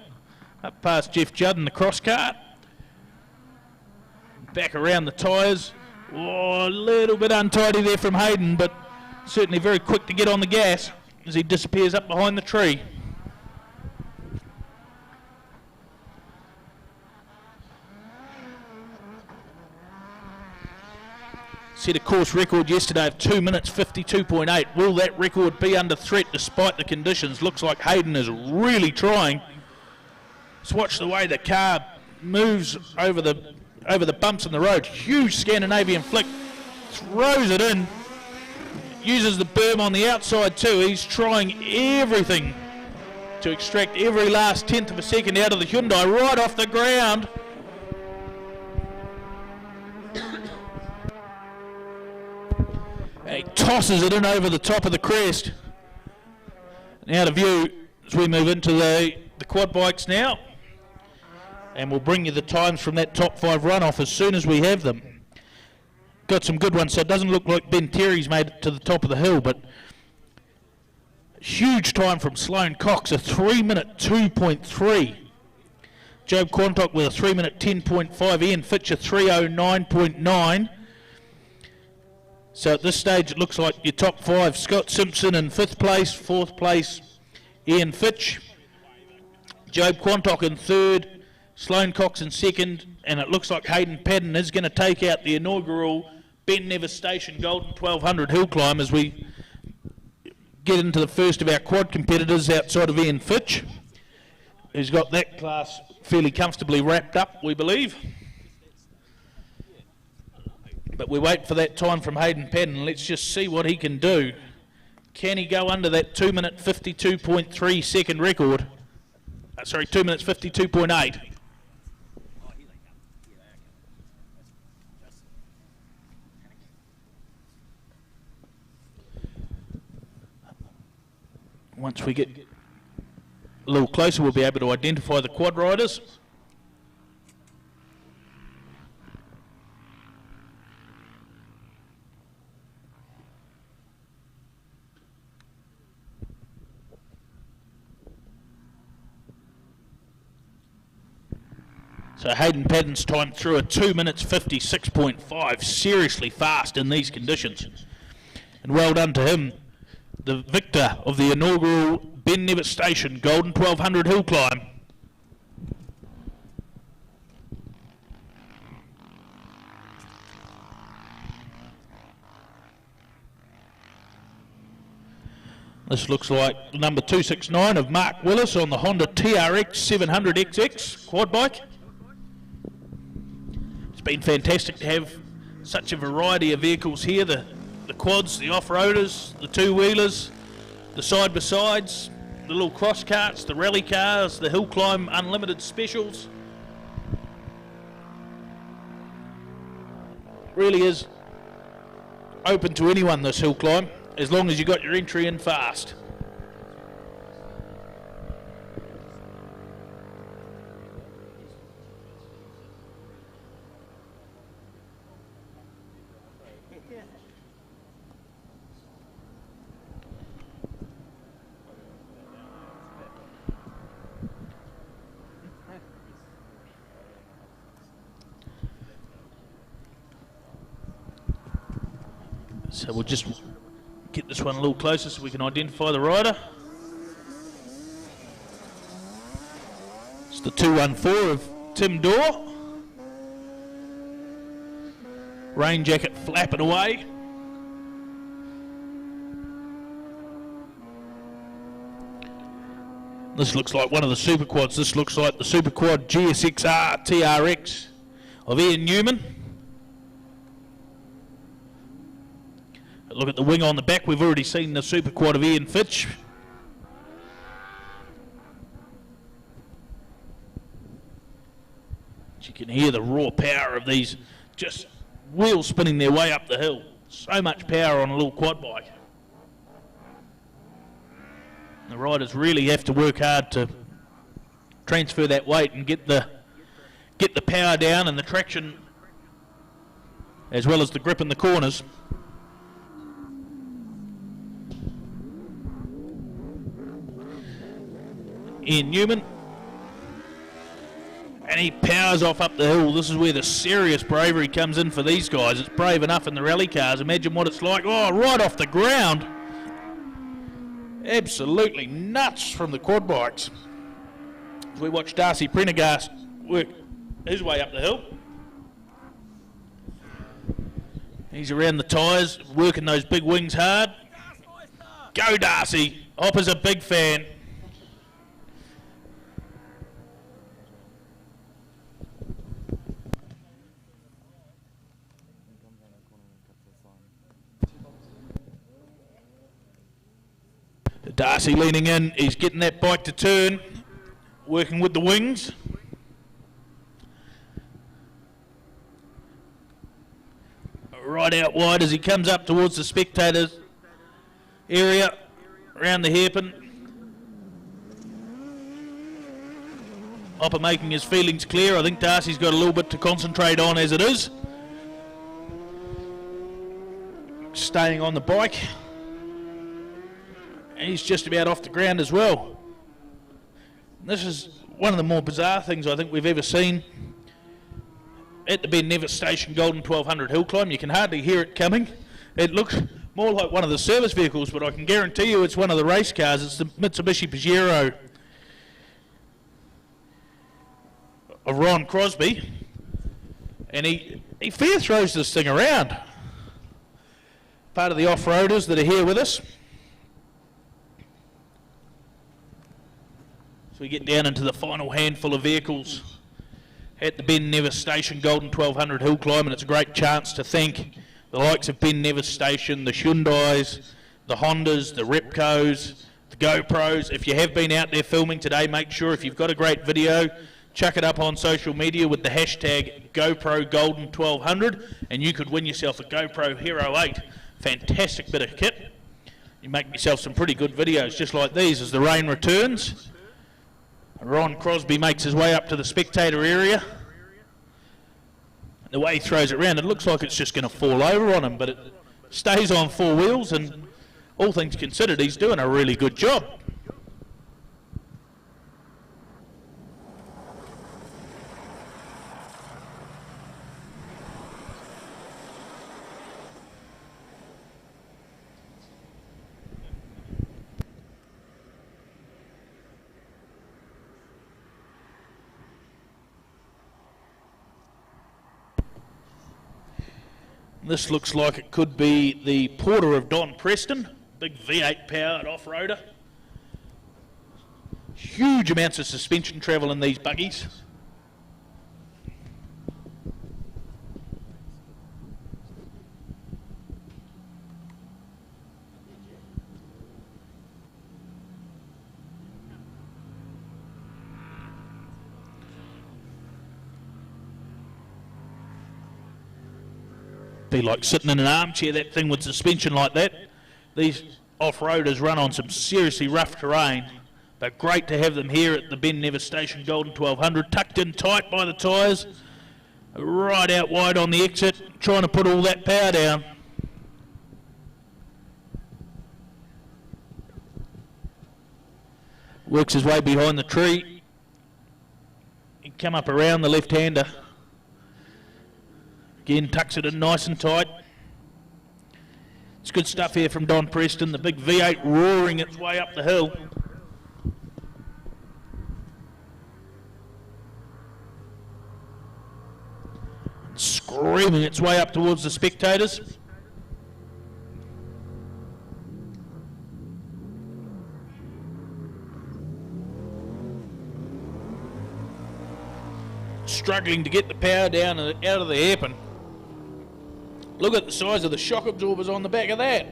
Up past Jeff Judd in the cross cart. Back around the tyres. Oh, a little bit untidy there from Hayden, but certainly very quick to get on the gas as he disappears up behind the tree. Set a course record yesterday of 2 minutes 52.8. Will that record be under threat despite the conditions? Looks like Hayden is really trying. Let's watch the way the car moves over the bumps in the road. Huge Scandinavian flick. Throws it in. Uses the berm on the outside too. He's trying everything to extract every last tenth of a second out of the Hyundai right off the ground. He tosses it in over the top of the crest. And out of view as we move into the quad bikes now. And we'll bring you the times from that top 5 runoff as soon as we have them. Got some good ones, so it doesn't look like Ben Terry's made it to the top of the hill, but huge time from Sloane Cox, a 3-minute 2.3. Job Quantock with a 3-minute 10.5. Ian Fitch a 3:09.9. So at this stage it looks like your top 5, Scott Simpson in 5th place, 4th place Ian Fitch, Job Quantock in 3rd, Sloane Cox in 2nd, and it looks like Hayden Paddon is going to take out the inaugural Ben Nevis Station Golden 1200 hill climb as we get into the first of our quad competitors outside of Ian Fitch, who's got that class fairly comfortably wrapped up, we believe. But we wait for that time from Hayden Paddon. Let's just see what he can do. Can he go under that 2 minute 52.3 second record? 2 minutes 52.8. Once we get a little closer, we'll be able to identify the quad riders. So Hayden Paddon's time through a 2 minutes 56.5, seriously fast in these conditions. And well done to him, the victor of the inaugural Ben Nevis Station Golden 1200 Hill Climb. This looks like number 269 of Mark Willis on the Honda TRX 700XX quad bike. It's been fantastic to have such a variety of vehicles here, the quads, the off-roaders, the two-wheelers, the side-by-sides, the little cross carts, the rally cars, the hill climb unlimited specials. Really is open to anyone, this hill climb, as long as you got your entry in fast. So we'll just get this one a little closer so we can identify the rider. It's the 214 of Tim Dorr. Rain jacket flapping away. This looks like one of the super quads. This looks like the super quad GSXR TRX of Ian Newman. Look at the wing on the back. We've already seen the super quad of Ian Fitch. You can hear the raw power of these just wheels spinning their way up the hill. So much power on a little quad bike. The riders really have to work hard to transfer that weight and get the power down and the traction, as well as the grip in the corners. Ian Newman, and he powers off up the hill. This is where the serious bravery comes in for these guys. It's brave enough in the rally cars. Imagine what it's like. Oh, right off the ground. Absolutely nuts from the quad bikes. As we watch Darcy Prendergast work his way up the hill. He's around the tyres, working those big wings hard. Go Darcy. Hopper's a big fan. Darcy leaning in, he's getting that bike to turn, working with the wings. Right out wide as he comes up towards the spectators area, around the hairpin. Hopper making his feelings clear. I think Darcy's got a little bit to concentrate on as it is. Staying on the bike. He's just about off the ground as well. This is one of the more bizarre things I think we've ever seen at the Ben Nevis Station Golden 1200 Hill Climb. You can hardly hear it coming. It looks more like one of the service vehicles, but I can guarantee you it's one of the race cars. It's the Mitsubishi Pajero of Ron Crosby. And he fair throws this thing around. Part of the off-roaders that are here with us. We get down into the final handful of vehicles at the Ben Nevis Station Golden 1200 Hill Climb, and it's a great chance to thank the likes of Ben Nevis Station, the Hyundais, the Hondas, the Repcos, the GoPros. If you have been out there filming today, make sure if you've got a great video, chuck it up on social media with the hashtag GoPro Golden 1200, and you could win yourself a GoPro Hero 8. Fantastic bit of kit. You make yourself some pretty good videos just like these as the rain returns. Ron Crosby makes his way up to the spectator area. The way he throws it around, it looks like it's just going to fall over on him, but it stays on four wheels, and all things considered, he's doing a really good job. This looks like it could be the Porter of Don Preston, big V8 powered off-roader. Huge amounts of suspension travel in these buggies. Be like sitting in an armchair, that thing with suspension like that. These off-roaders run on some seriously rough terrain. They're great to have them here at the Ben Nevis Station Golden 1200, tucked in tight by the tyres, right out wide on the exit, trying to put all that power down. Works his way behind the tree. He come up around the left-hander. Again, tucks it in nice and tight. It's good stuff here from Don Preston, the big V8 roaring its way up the hill. Screaming its way up towards the spectators. Struggling to get the power down and out of the hairpin. Look at the size of the shock absorbers on the back of that.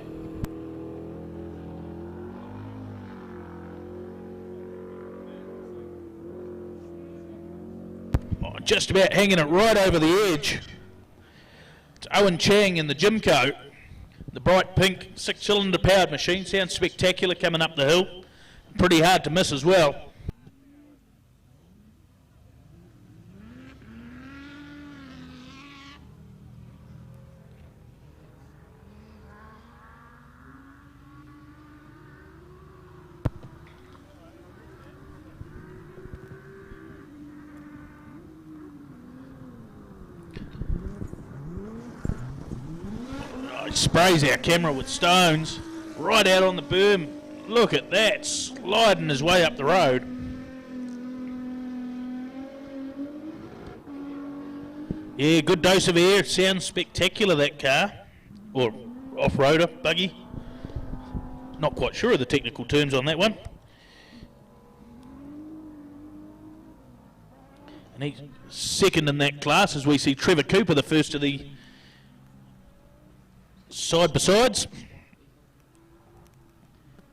Oh, just about hanging it right over the edge. It's Owen Chang in the Jimco. The bright pink 6-cylinder powered machine. Sounds spectacular coming up the hill. Pretty hard to miss as well. Sprays our camera with stones right out on the berm. Look at that, sliding his way up the road. Yeah, good dose of air. Sounds spectacular, that car. Or off-roader, buggy. Not quite sure of the technical terms on that one. And he's second in that class as we see Trevor Cooper, the first of the side-by-sides.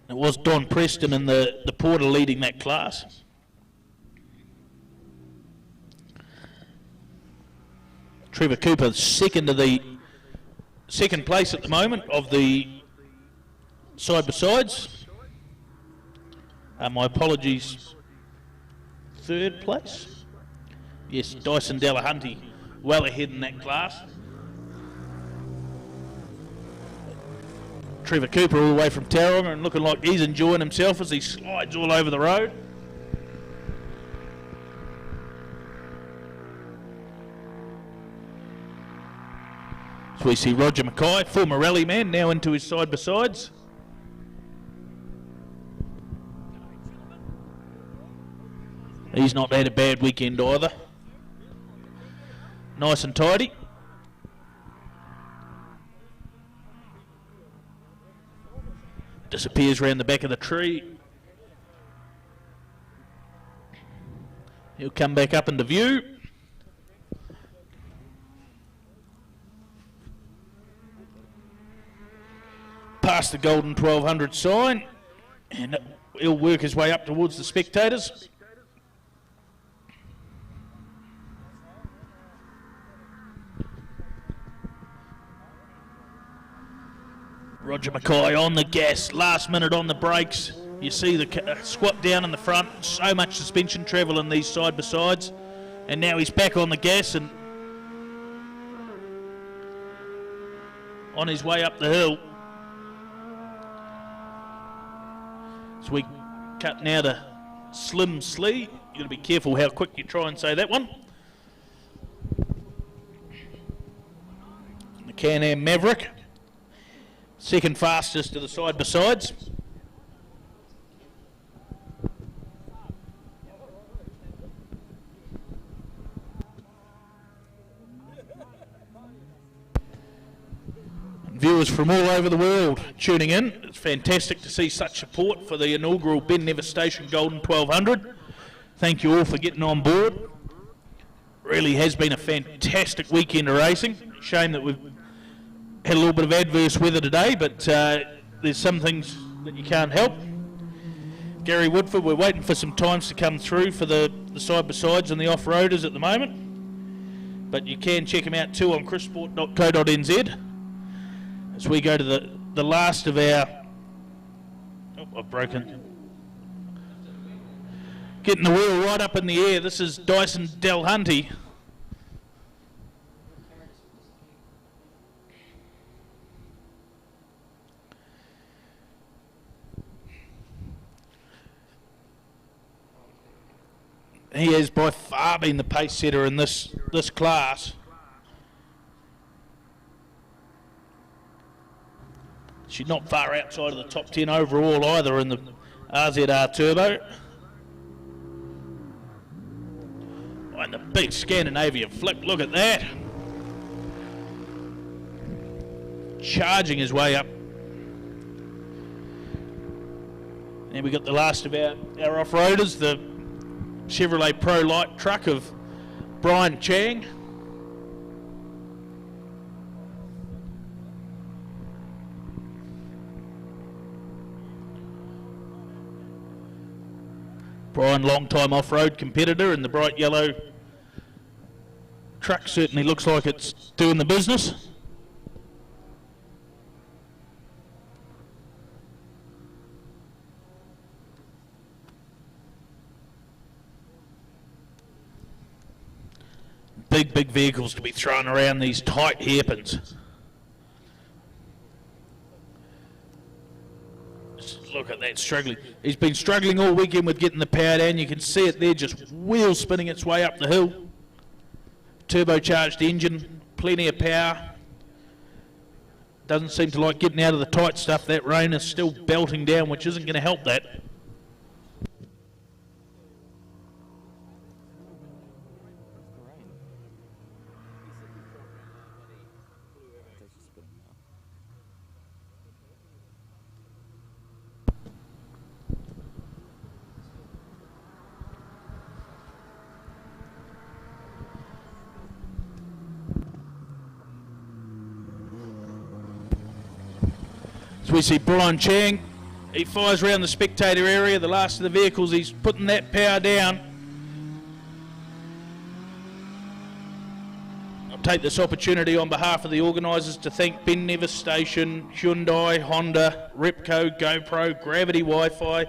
It was Don Preston and the Porter leading that class. Trevor Cooper second place at the moment of the side-by-sides. My apologies, third place. Yes, Dyson Delahunty well ahead in that class. Trevor Cooper all the way from Tauranga and looking like he's enjoying himself as he slides all over the road. So we see Roger Mackay, former rally man, now into his side-by-sides. He's not had a bad weekend either. Nice and tidy. Disappears around the back of the tree. He'll come back up into view. Past the Golden 1200 sign, and he'll work his way up towards the spectators. Roger Mackay on the gas, last minute on the brakes. You see the squat down in the front, so much suspension travel in these side-by-sides. And now he's back on the gas and on his way up the hill. So we cut now to Slim Slee. You've got to be careful how quick you try and say that one. The Can-Am Maverick. Second fastest to the side-by-sides. Viewers from all over the world tuning in. It's fantastic to see such support for the inaugural Ben Nevis Station Golden 1200. Thank you all for getting on board. Really has been a fantastic weekend of racing. Shame that we've had a little bit of adverse weather today, but there's some things that you can't help. Gary Woodford, we're waiting for some times to come through for the side-by-sides and the off-roaders at the moment. But you can check them out too on chrissport.co.nz. As we go to the last of our... Oh, I've broken. Getting the wheel right up in the air. This is Dyson Delhunty. He has by far been the pace setter in this class. She's not far outside of the top 10 overall either in the RZR Turbo. Oh, and the big Scandinavian flip, look at that. Charging his way up. And we got the last of our off-roaders, the Chevrolet Pro Light truck of Brian Chang. Brian, long-time off-road competitor, and the bright yellow truck certainly looks like it's doing the business. Big vehicles to be thrown around these tight hairpins. Look at that struggling. He's been struggling all weekend with getting the power down. You can see it there, just wheel spinning its way up the hill. Turbocharged engine, plenty of power. Doesn't seem to like getting out of the tight stuff. That rain is still belting down, which isn't going to help that. So we see Brian Chang, he fires around the spectator area, the last of the vehicles, he's putting that power down. I'll take this opportunity on behalf of the organisers to thank Ben Nevis Station, Hyundai, Honda, Repco, GoPro, Gravity Wi-Fi.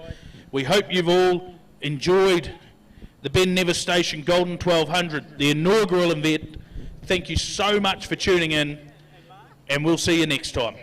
We hope you've all enjoyed the Ben Nevis Station Golden 1200, the inaugural event. Thank you so much for tuning in, and we'll see you next time.